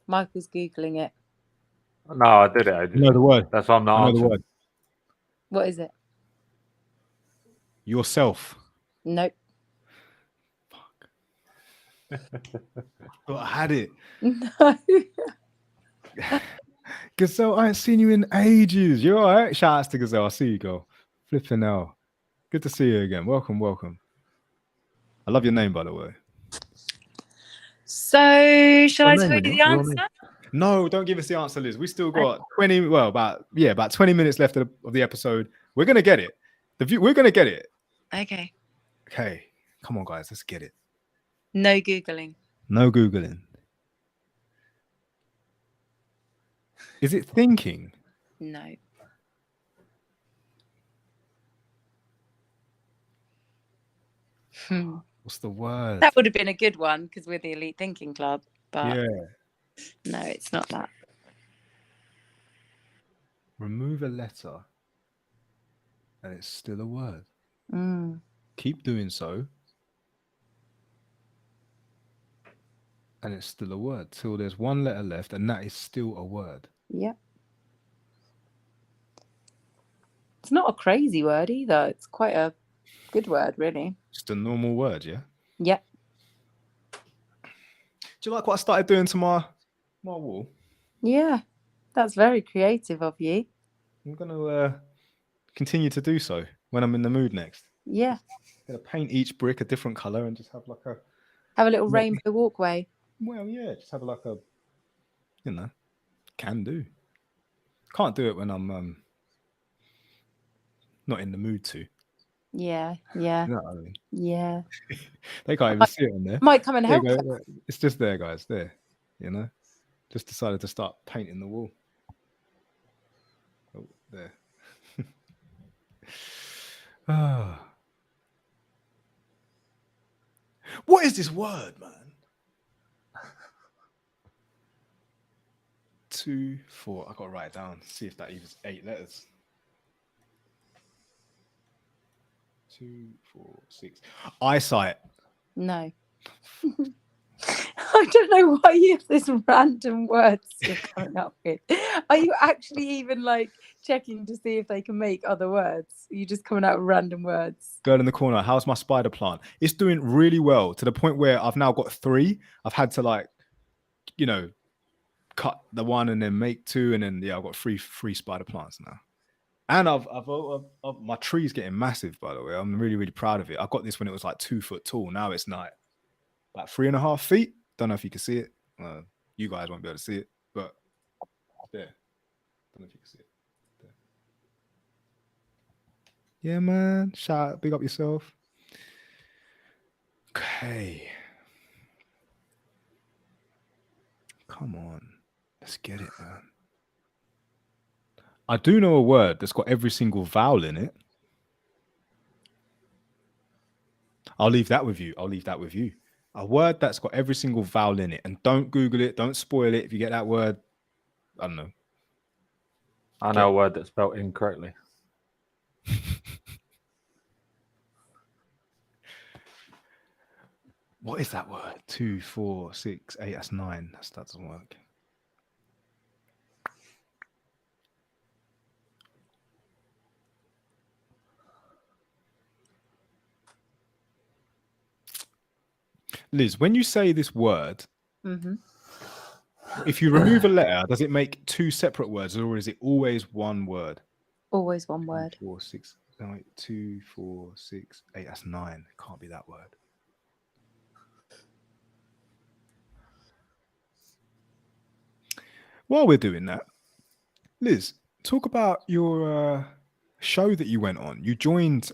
Michael's Googling it. No, I did it. I know the word. That's why I'm not I know the answering. word. What is it? Yourself. Nope. But I had it. No. Gazelle, I ain't seen you in ages. You're all right. Shout outs to Gazelle. I see you, girl. Flipping hell. Good to see you again. Welcome, welcome. I love your name, by the way. So, shall I tell you the answer? No, don't give us the answer, Liz. We still got 20. Well, about 20 minutes left of the episode. We're gonna get it. We're gonna get it. Okay. Okay, come on, guys. Let's get it. No Googling. No Googling. Is it thinking? No. What's the word? That would have been a good one because we're the Elite Thinking Club. But yeah. no, it's not that. Remove a letter and it's still a word. Keep doing so and it's still a word till there's one letter left and that is still a word. Yeah. It's not a crazy word either. It's quite a good word, really. Just a normal word, yeah? Yep. Do you like what I started doing to my wall? Yeah. That's very creative of you. I'm going to continue to do so when I'm in the mood next. Yeah. I'm going to paint each brick a different color and just have like a... Have a little rainbow walkway. Well, yeah, just have like a, can do. Can't do it when I'm not in the mood to. Yeah, yeah. You know what I mean? Yeah. They can't even see it on there. Might come and help. It's just there, guys. There, Just decided to start painting the wall. Oh, there. What is this word, man? 2, 4. I gotta write it down. See if that even 8 letters. 2, 4, 6. Eyesight. No. I don't know why you have this random words you're coming up with. Are you actually even like checking to see if they can make other words? Are you just coming out with random words? Girl in the corner, how's my spider plant? It's doing really well to the point where I've now got 3. I've had to cut the one and then make 2, and then I've got three spider plants now. And I've my tree's getting massive, by the way. I'm really, really proud of it. I got this when it was like 2 foot tall. Now it's like 3.5 feet. Don't know if you can see it. You guys won't be able to see it, but There. Don't know if you can see it. There. Yeah, man. Shout out, big up yourself. Okay. Come on. Let's get it, man. I do know a word that's got every single vowel in it. I'll leave that with you. A word that's got every single vowel in it. And don't Google it. Don't spoil it. If you get that word, I don't know. I know a word that's spelled incorrectly. What is that word? 2, 4, 6, 8. That's 9. That doesn't work. Liz, when you say this word, if you remove a letter, does it make 2 separate words, or is it always one word? Always one word. 4, 6, 9, 2, 4, 6, 8. That's 9. It can't be that word. While we're doing that, Liz, talk about your show that you went on. You joined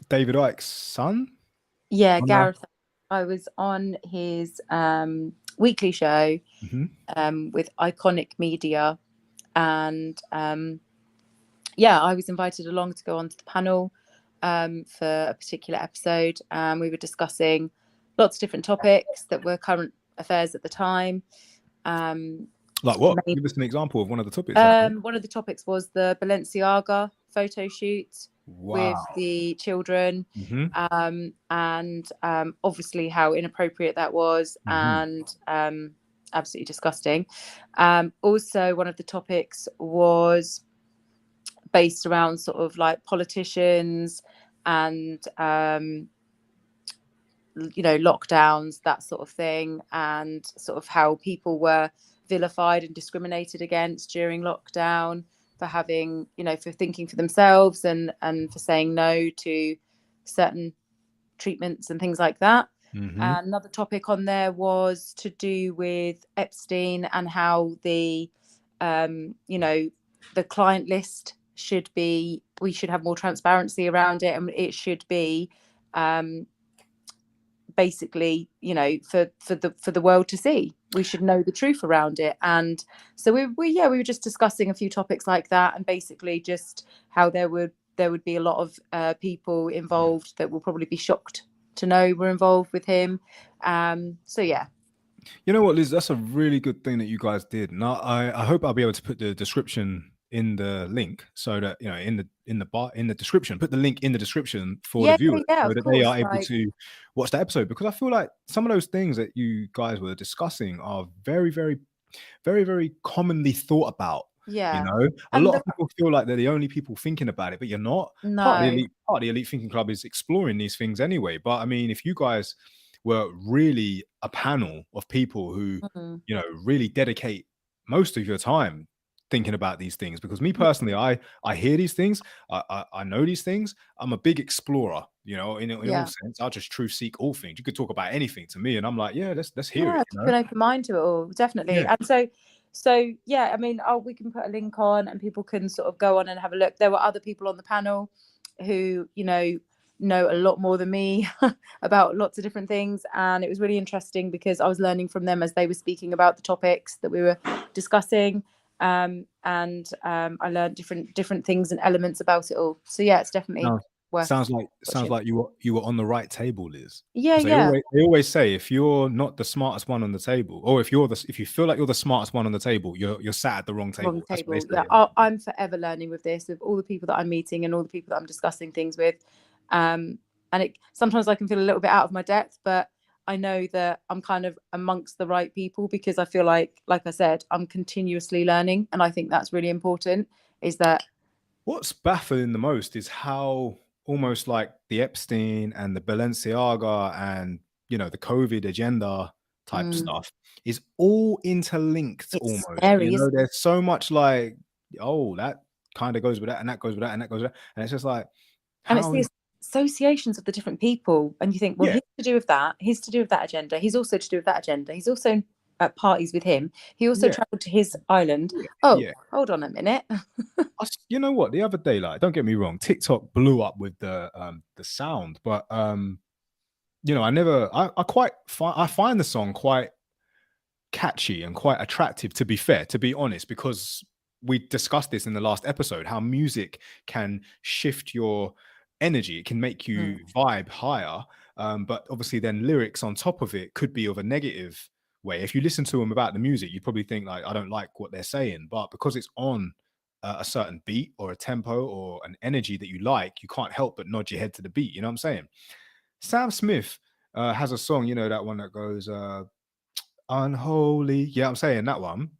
David Icke's son? Yeah, Gareth. I was on his weekly show with Iconic Media, and I was invited along to go onto the panel for a particular episode. We were discussing lots of different topics that were current affairs at the time. Like what? Give us an example of one of the topics. One of the topics was the Balenciaga photo shoot with the children, and obviously how inappropriate that was, and absolutely disgusting. Also, one of the topics was based around sort of like politicians and lockdowns, that sort of thing, and sort of how people were vilified and discriminated against during lockdown for having, for thinking for themselves and for saying no to certain treatments and things like that. Another topic on there was to do with Epstein and how the the client list we should have more transparency around it, and it should be basically for the world to see. We should know the truth around it. And so we were just discussing a few topics like that, and basically just how there would be a lot of people involved that will probably be shocked to know we're involved with him. So yeah. You know what, Liz, that's a really good thing that you guys did. And I hope I'll be able to put the description in the link, so that in the description, put the link in the description for the viewers, so that they are able to watch the episode, because I feel like some of those things that you guys were discussing are very, very, very, very commonly thought about. A lot of people feel like they're the only people thinking about it, but you're not. Part of the elite thinking club is exploring these things anyway. But I mean, if you guys were really a panel of people who really dedicate most of your time thinking about these things, because me personally, I hear these things, I know these things. I'm a big explorer, in all sense. I'll just truth seek all things. You could talk about anything to me, and I'm like, yeah, let's hear it. Keep an open mind to it all, definitely. And so yeah, I mean, we can put a link on, and people can sort of go on and have a look. There were other people on the panel who know a lot more than me about lots of different things, and it was really interesting because I was learning from them as they were speaking about the topics that we were discussing. And I learned different things and elements about it all. So yeah, it's definitely worth. Sounds like you were on the right table, Liz. Yeah. They always say, if you're not the smartest one on the table, or if you feel like you're the smartest one on the table, you're sat at the wrong table. Yeah, I'm forever learning with this, with all the people that I'm meeting and all the people that I'm discussing things with. And sometimes I can feel a little bit out of my depth, but I know that I'm kind of amongst the right people, because I feel like I said, I'm continuously learning. And I think that's really important, is that what's baffling the most is how almost like the Epstein and the Balenciaga and, the COVID agenda type stuff is all interlinked. It's almost scary, there's so much like, that kind of goes with that, and that goes with that, and that goes with that. And it's just like, and it's the associations of the different people, and you think, well, he's to do with that, he's to do with that agenda, he's also to do with that agenda, he's also at parties with him. He also Yeah. travelled to his island. Yeah, Oh, yeah. hold on a minute. You know what? The other day, like, don't get me wrong, TikTok blew up with the sound, but you know, I find the song quite catchy and quite attractive, to be fair, to be honest, because we discussed this in the last episode, how music can shift your energy. It can make you vibe higher. But obviously then lyrics on top of it could be of a negative way. If you listen to them about the music, you probably think like, I don't like what they're saying, but because it's on a certain beat or a tempo or an energy that you like, you can't help but nod your head to the beat. You know what I'm saying? Sam Smith has a song, you know, that one that goes Unholy. Yeah, I'm saying that one.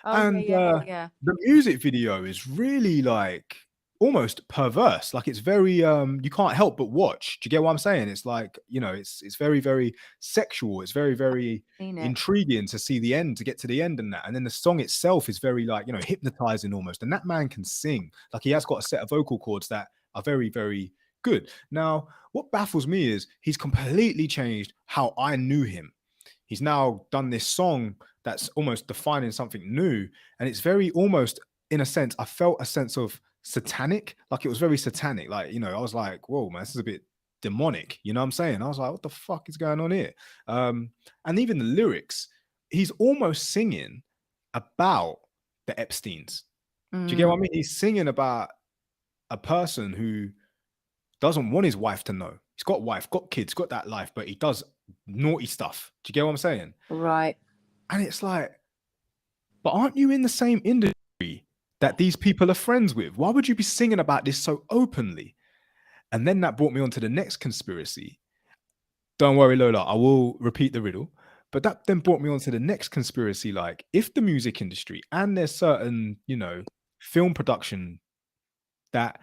Oh, And yeah. the music video is really like almost perverse. Like it's very you can't help but watch. Do you get what I'm saying? It's like, you know, it's very, very sexual. It's very, very Seen it. intriguing to see the end, to get to the end and that. And then the song itself is very like, you know, hypnotizing almost. And that man can sing. Like he has got a set of vocal cords that are very, very good. Now, what baffles me is he's completely changed how I knew him. He's now done this song that's almost defining something new. And it's very almost, in a sense, I felt a sense of satanic. Like it was very satanic. Like, you know, I was like, whoa, man, this is a bit demonic. You know what I'm saying? I was like, what the fuck is going on here? And even the lyrics, he's almost singing about the Epsteins. Do you get what I mean? He's singing about a person who doesn't want his wife to know. He's got wife, got kids, got that life, but he does naughty stuff. Do you get what I'm saying? Right. And it's like, but aren't you in the same industry that these people are friends with? Why would you be singing about this so openly? And then that brought me on to the next conspiracy. Don't worry, Lola, I will repeat the riddle. But that then brought me on to the next conspiracy. Like, if the music industry and there's certain, you know, film production that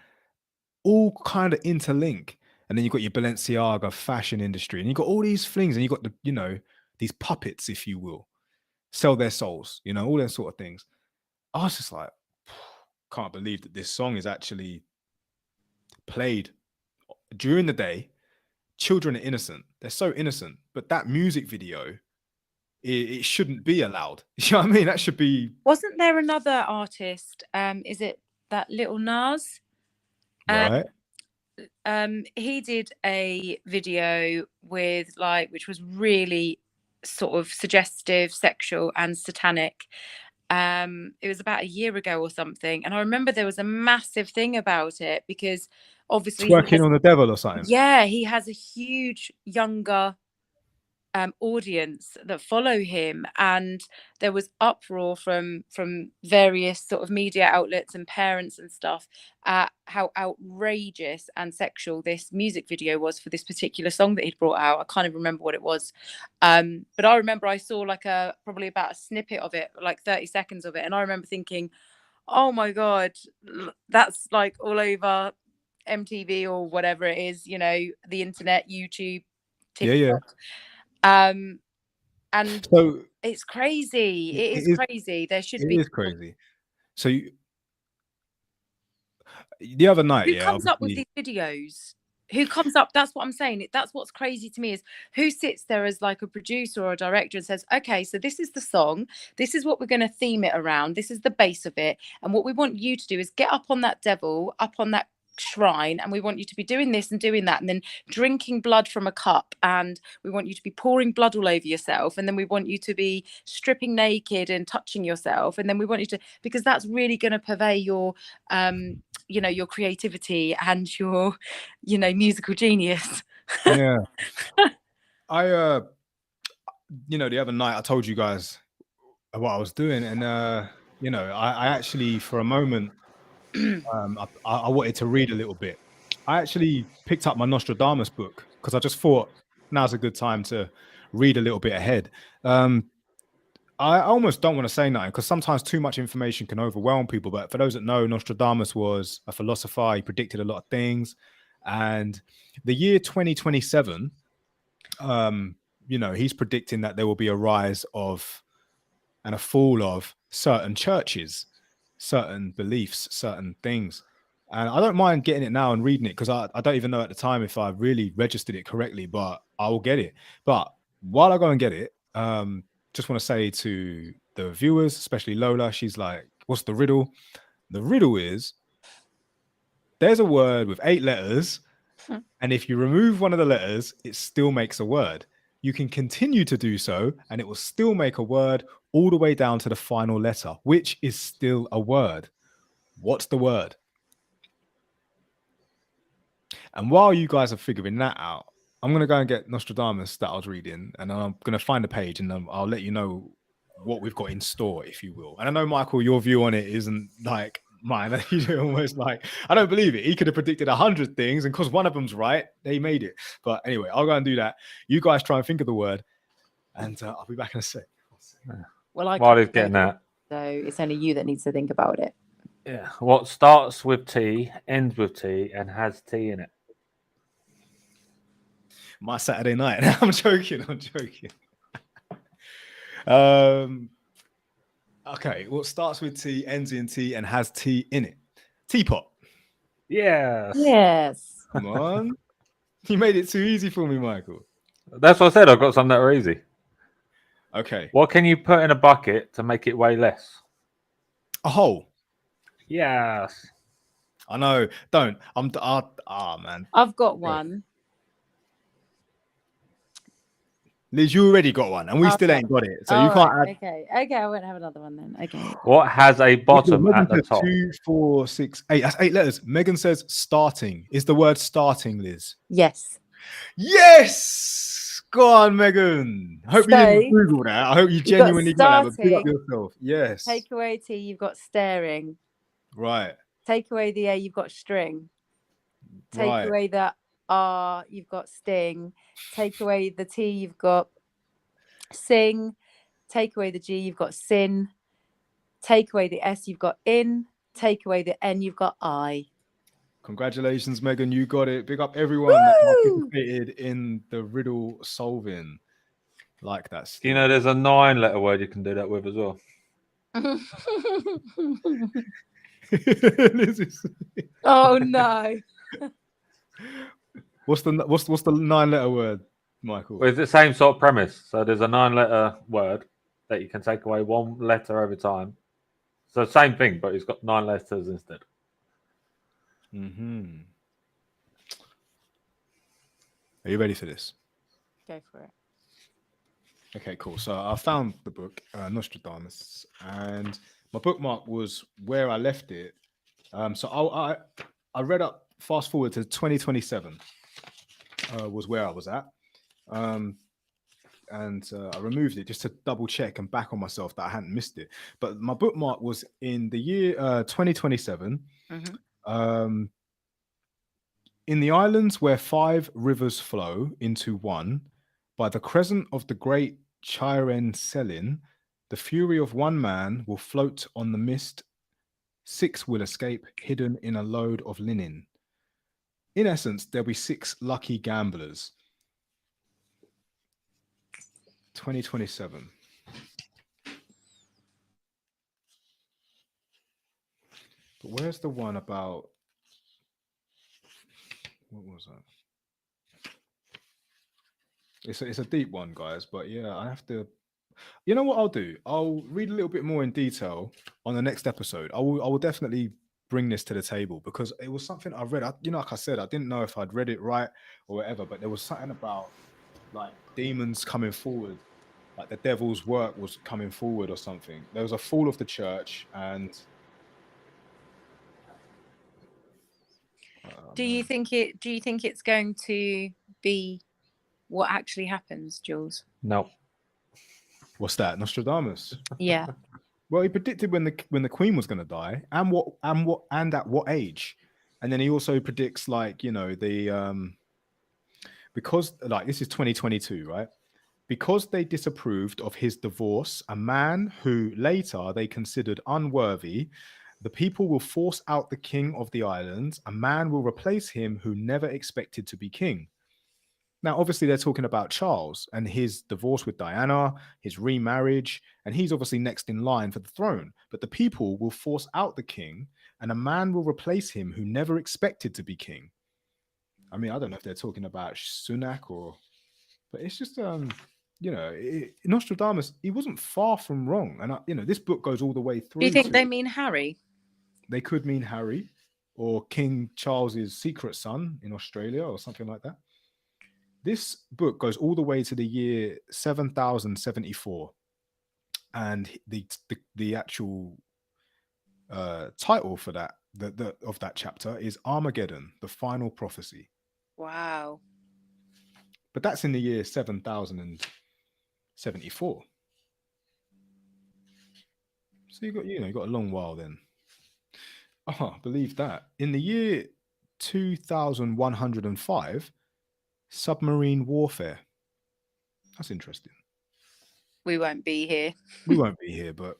all kind of interlink, and then you've got your Balenciaga fashion industry, and you've got all these things, and you've got the, you know, these puppets, if you will, sell their souls, you know, all those sort of things. I was just like, can't believe that this song is actually played during the day. Children are innocent. They're so innocent. But that music video, it shouldn't be allowed. You know what I mean? That should be... Wasn't there another artist? Is it that Little Nas? Right. He did a video with like, which was really sort of suggestive, sexual and satanic. It was about a year ago or something, and I remember there was a massive thing about it because obviously Twerking on the devil or something. Yeah, he has a huge younger audience that follow him, and there was uproar from various sort of media outlets and parents and stuff at how outrageous and sexual this music video was for this particular song that he'd brought out. I can't even remember what it was, but I remember I saw like probably about a snippet of it, like 30 seconds of it, and I remember thinking, oh my god, that's like all over MTV or whatever it is, you know, the internet, YouTube, TikTok. Yeah. And so it's crazy. It is crazy. There should be. It is crazy. So the other night, who comes up with these videos? Who comes up? That's what I'm saying. That's what's crazy to me, is who sits there as like a producer or a director and says, okay, so this is the song. This is what we're going to theme it around. This is the base of it. And what we want you to do is get up on that devil, up on that shrine, and we want you to be doing this and doing that, and then drinking blood from a cup, and we want you to be pouring blood all over yourself, and then we want you to be stripping naked and touching yourself, and then we want you to, because that's really going to purvey your you know, your creativity and your, you know, musical genius. Yeah. I you know, the other night I told you guys what I was doing, and you know, I actually for a moment I wanted to read a little bit. I actually picked up my Nostradamus book because I just thought now's a good time to read a little bit ahead. I almost don't want to say nothing because sometimes too much information can overwhelm people. But for those that know, Nostradamus was a philosopher. He predicted a lot of things. And the year 2027, you know, he's predicting that there will be a rise of and a fall of certain churches, certain beliefs, certain things. And I don't mind getting it now and reading it because I don't even know at the time if I really registered it correctly, but I will get it. But while I go and get it, just want to say to the viewers, especially Lola, she's like, what's the riddle? The riddle is there's a word with 8 letters, and if you remove one of the letters, it still makes a word. You can continue to do so, and it will still make a word all the way down to the final letter, which is still a word. What's the word? And while you guys are figuring that out, I'm going to go and get Nostradamus that I was reading, and I'm going to find the page, and I'll let you know what we've got in store, if you will. And I know, Michael, your view on it isn't like mine. You're almost like, I don't believe it. He could have predicted 100 things, and because one of them's right, they made it. But anyway, I'll go and do that. You guys try and think of the word, and I'll be back in a sec. Well, While he's getting that. So it's only you that needs to think about it. Yeah. What starts with T, ends with T, and has T in it? My Saturday night. I'm joking. Okay, well, it starts with T, ends in T, and has T in it. Teapot. Yes. Yes. Come on. You made it too easy for me, Michael. That's what I said. I've got some that are easy. Okay. What can you put in a bucket to make it weigh less? A hole. Yes. I know. Don't. Man. I've got one. Liz, you already got one, and we still ain't got it. So you can't add. Okay, I won't have another one then. Okay. What has a bottom Megan at the says top? 2, 4, 6, 8. That's 8 letters. Megan says starting. Is the word starting, Liz? Yes. Yes. Go on, Megan. I hope you didn't Google that. I hope you genuinely got that. But pick up yourself. Yes. Take away T, you've got staring. Right. Take away the A, you've got string. Take Right. away the R, you've got sting. Take away the T, you've got sing. Take away the G, you've got sin. Take away the S, you've got in. Take away the N, you've got I. Congratulations, Megan. You got it. Big up everyone that participated in the riddle solving. Like that. Do you know there's a 9-letter word you can do that with as well? Oh no. What's the 9-letter word, Michael? Well, it's the same sort of premise. So there's a 9-letter word that you can take away 1 letter every time. So same thing, but it's got 9 letters instead. Mm-hmm. Are you ready for this? Go for it. Okay, cool. So I found the book, Nostradamus, and my bookmark was where I left it. So I read up, fast forward to 2027 was where I was at. And I removed it just to double check and back on myself that I hadn't missed it. But my bookmark was in the year 2027. Mm-hmm. In the islands where 5 rivers flow into one, by the crescent of the great Chiren Selin, the fury of one man will float on the mist. 6 will escape, hidden in a load of linen. In essence, there'll be 6 lucky gamblers. 2027. But where's the one about? What was that? It's a deep one, guys. But yeah, I have to. You know what I'll do? I'll read a little bit more in detail on the next episode. I will definitely bring this to the table because it was something I read. Like I said, I didn't know if I'd read it right or whatever, but there was something about like demons coming forward, like the devil's work was coming forward or something. There was a fall of the church, and Do you think it's going to be what actually happens, Jules? No. What's that? Nostradamus. Yeah. Well, he predicted when the queen was going to die, and at what age, and then he also predicts the because like this is 2022, right? Because they disapproved of his divorce, a man who later they considered unworthy, the people will force out the king of the islands. A man will replace him who never expected to be king. Now, obviously, they're talking about Charles and his divorce with Diana, his remarriage, and he's obviously next in line for the throne. But the people will force out the king, and a man will replace him who never expected to be king. I mean, I don't know if they're talking about Sunak but it's just Nostradamus, he wasn't far from wrong. And this book goes all the way through. Do you think they mean Harry? They could mean Harry or King Charles's secret son in Australia or something like that. This book goes all the way to the year 7074, and the actual title for that of that chapter is Armageddon, the final prophecy. Wow. But that's in the year 7074. So you got a long while then. Oh, believe that. In the year 2105, submarine warfare. That's interesting. We won't be here. We won't be here, but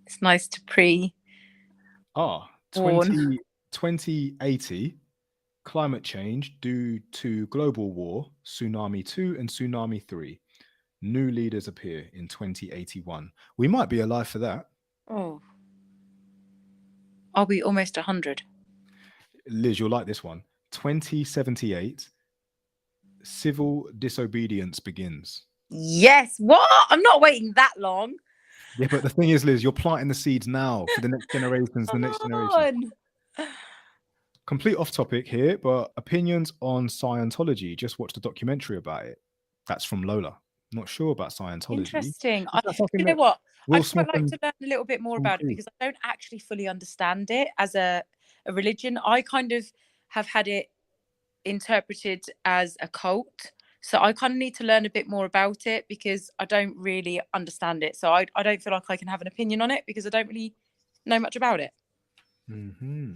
it's nice to 2080, climate change due to global war, Tsunami 2 and Tsunami 3. New leaders appear in 2081. We might be alive for that. Oh. I'll be almost 100. Liz, you'll like this one. 2078, civil disobedience begins. Yes. What? I'm not waiting that long. Yeah, but the thing is, Liz, you're planting the seeds now for the next generations, the next generation. Complete off topic here, but opinions on Scientology. Just watched a documentary about it. That's from Lola. Not sure about Scientology. Interesting. You know what? I'd quite like to learn a little bit more about it because I don't actually fully understand it as a religion. I kind of have had it interpreted as a cult. So I kind of need to learn a bit more about it because I don't really understand it. So I don't feel like I can have an opinion on it because I don't really know much about it. Mm-hmm.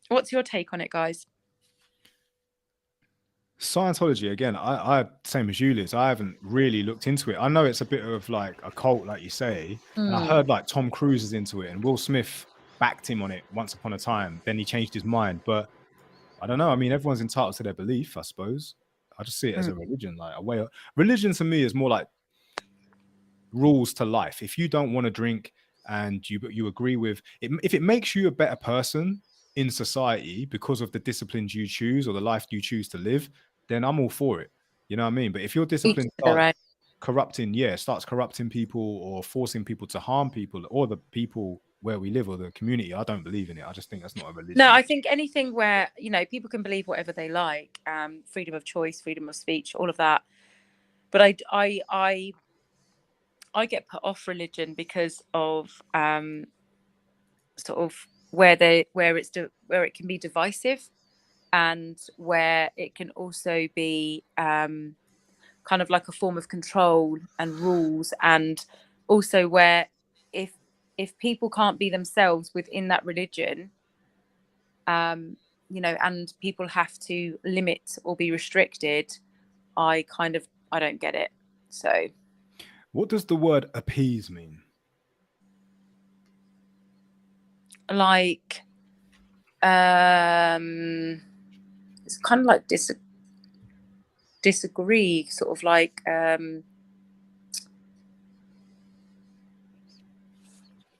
What's your take on it, guys? Scientology, again, I same as Jules, I haven't really looked into it. I know it's a bit of like a cult, like you say. And I heard like Tom Cruise is into it and Will Smith backed him on it once upon a time. Then he changed his mind. But I don't know. I mean, everyone's entitled to their belief, I suppose. I just see it as a religion, like a way of religion to me is more like rules to life. If you don't want to drink and you agree with it, if it makes you a better person in society because of the disciplines you choose or the life you choose to live, then I'm all for it. You know what I mean? But if your discipline starts corrupting people or forcing people to harm people or the people where we live or the community, I don't believe in it. I just think that's not a religion. No, I think anything where, people can believe whatever they like, freedom of choice, freedom of speech, all of that. But I get put off religion because of sort of where it can be divisive and where it can also be kind of like a form of control and rules, and also where if people can't be themselves within that religion, and people have to limit or be restricted, I don't get it. So what does the word appease mean? Like it's kind of like disagree, sort of like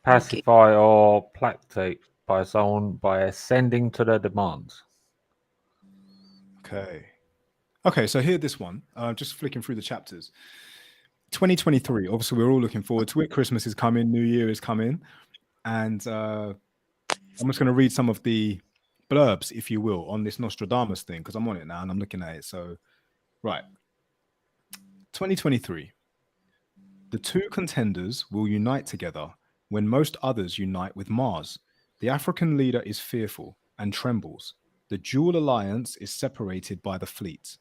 pacify or placate by someone by ascending to their demands. Okay, so here this one, just flicking through the chapters. 2023, obviously we're all looking forward to it. Christmas is coming, New Year is coming, and I'm just going to read some of the blurbs, if you will, on this Nostradamus thing, because I'm on it now and I'm looking at it. So, right. 2023. The two contenders will unite together when most others unite with Mars. The African leader is fearful and trembles. The dual alliance is separated by the fleet.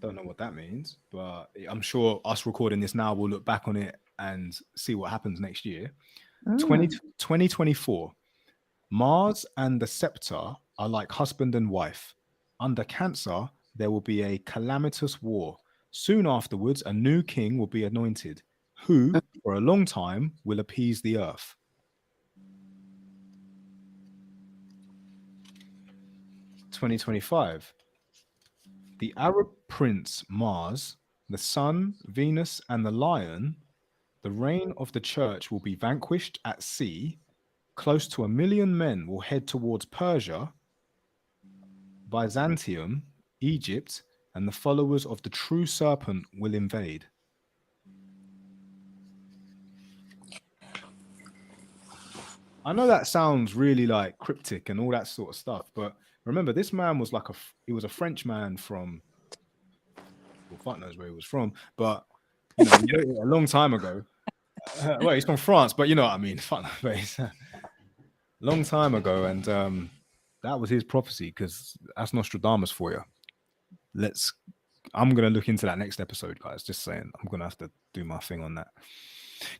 Don't know what that means, but I'm sure us recording this now will look back on it and see what happens next year. 2024. Mars and the scepter are like husband and wife. Under Cancer, there will be a calamitous war. Soon afterwards, a new king will be anointed, who, for a long time, will appease the earth. 2025. The Arab prince Mars, the Sun, Venus, and the Lion, the reign of the church will be vanquished at sea. Close to 1 million men will head towards Persia, Byzantium, Egypt, and the followers of the true serpent will invade. I know that sounds really like cryptic and all that sort of stuff, but remember, this man was like he was a French man from, well, fuck knows where he was from, but you know, he wrote it a long time ago. Well, he's from France, but you know what I mean. Fuck no, he's a long time ago, and that was his prophecy, because that's Nostradamus for you. I'm gonna look into that next episode, guys. Just saying, I'm gonna have to do my thing on that.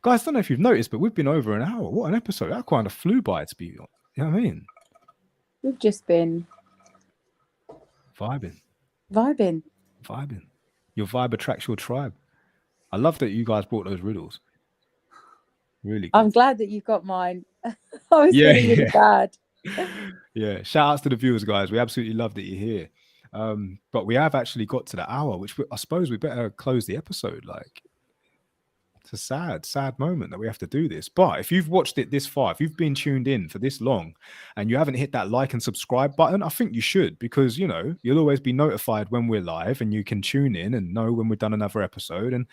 Guys, I don't know if you've noticed, but we've been over an hour. What an episode! That kind of flew by, to be, you know what I mean? We've just been Vibing. Your vibe attracts your tribe. I love that you guys brought those riddles. Really good. I'm glad that you've got mine. I was feeling really bad. Yeah, shout outs to the viewers, guys. We absolutely love that you're here. But we have actually got to the hour, which I suppose we better close the episode. Like, it's a sad moment that we have to do this. But if you've watched it this far, if you've been tuned in for this long and you haven't hit that like and subscribe button, I think you should, because, you know, you'll always be notified when we're live and you can tune in and know when we've done another episode. And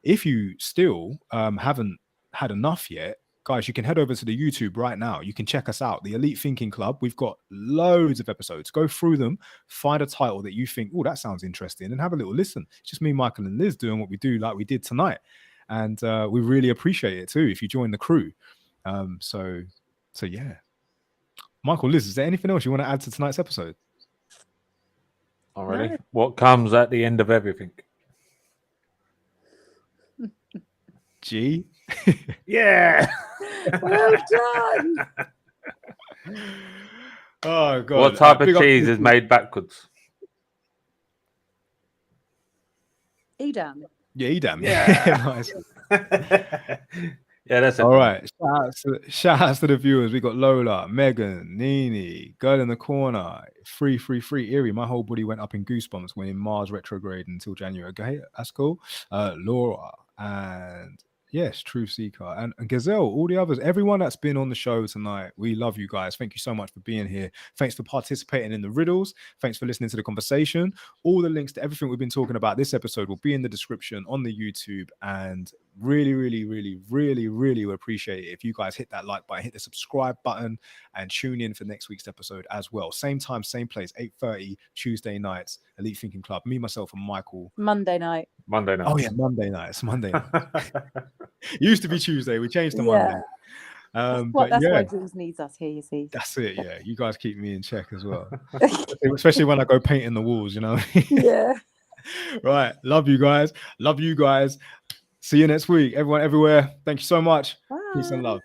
if you still haven't had enough yet, guys, you can head over to the YouTube right now. You can check us out, the Elite Thinking Club. We've got loads of episodes. Go through them, find a title that you think, oh, that sounds interesting, and have a little listen. It's just me, Michael, and Liz doing what we do, like we did tonight. And we really appreciate it too if you join the crew. So yeah. Michael, Liz, is there anything else you want to add to tonight's episode? Already? No. What comes at the end of everything? G. Yeah. Well done. Oh god. What type of cheese is made backwards? Edam. Yeah, Edam. Yeah. Nice. Yeah, that's it. All right. Shout outs to the viewers. We got Lola, Megan, Nini, Girl in the Corner, free Erie. My whole body went up in goosebumps when in Mars retrograde until January. Okay, that's cool. Laura and yes, Truth Seeker and Gazelle, all the others, everyone that's been on the show tonight. We love you guys. Thank you so much for being here. Thanks for participating in the riddles. Thanks for listening to the conversation. All the links to everything we've been talking about this episode will be in the description on the YouTube. And really would appreciate it if you guys hit that like button, hit the subscribe button, and tune in for next week's episode as well. Same time, same place, 8:30 Tuesday nights, Elite Thinking Club. Me, myself, and Michael. Monday night. Oh yeah, Monday night. It's Monday night. Used to be Tuesday. We changed to Monday. That's why Jules needs us here, you see. That's it. Yeah, you guys keep me in check as well, especially when I go painting the walls. You know. Yeah. Right. Love you guys. See you next week. Everyone, everywhere. Thank you so much. Bye. Peace and love.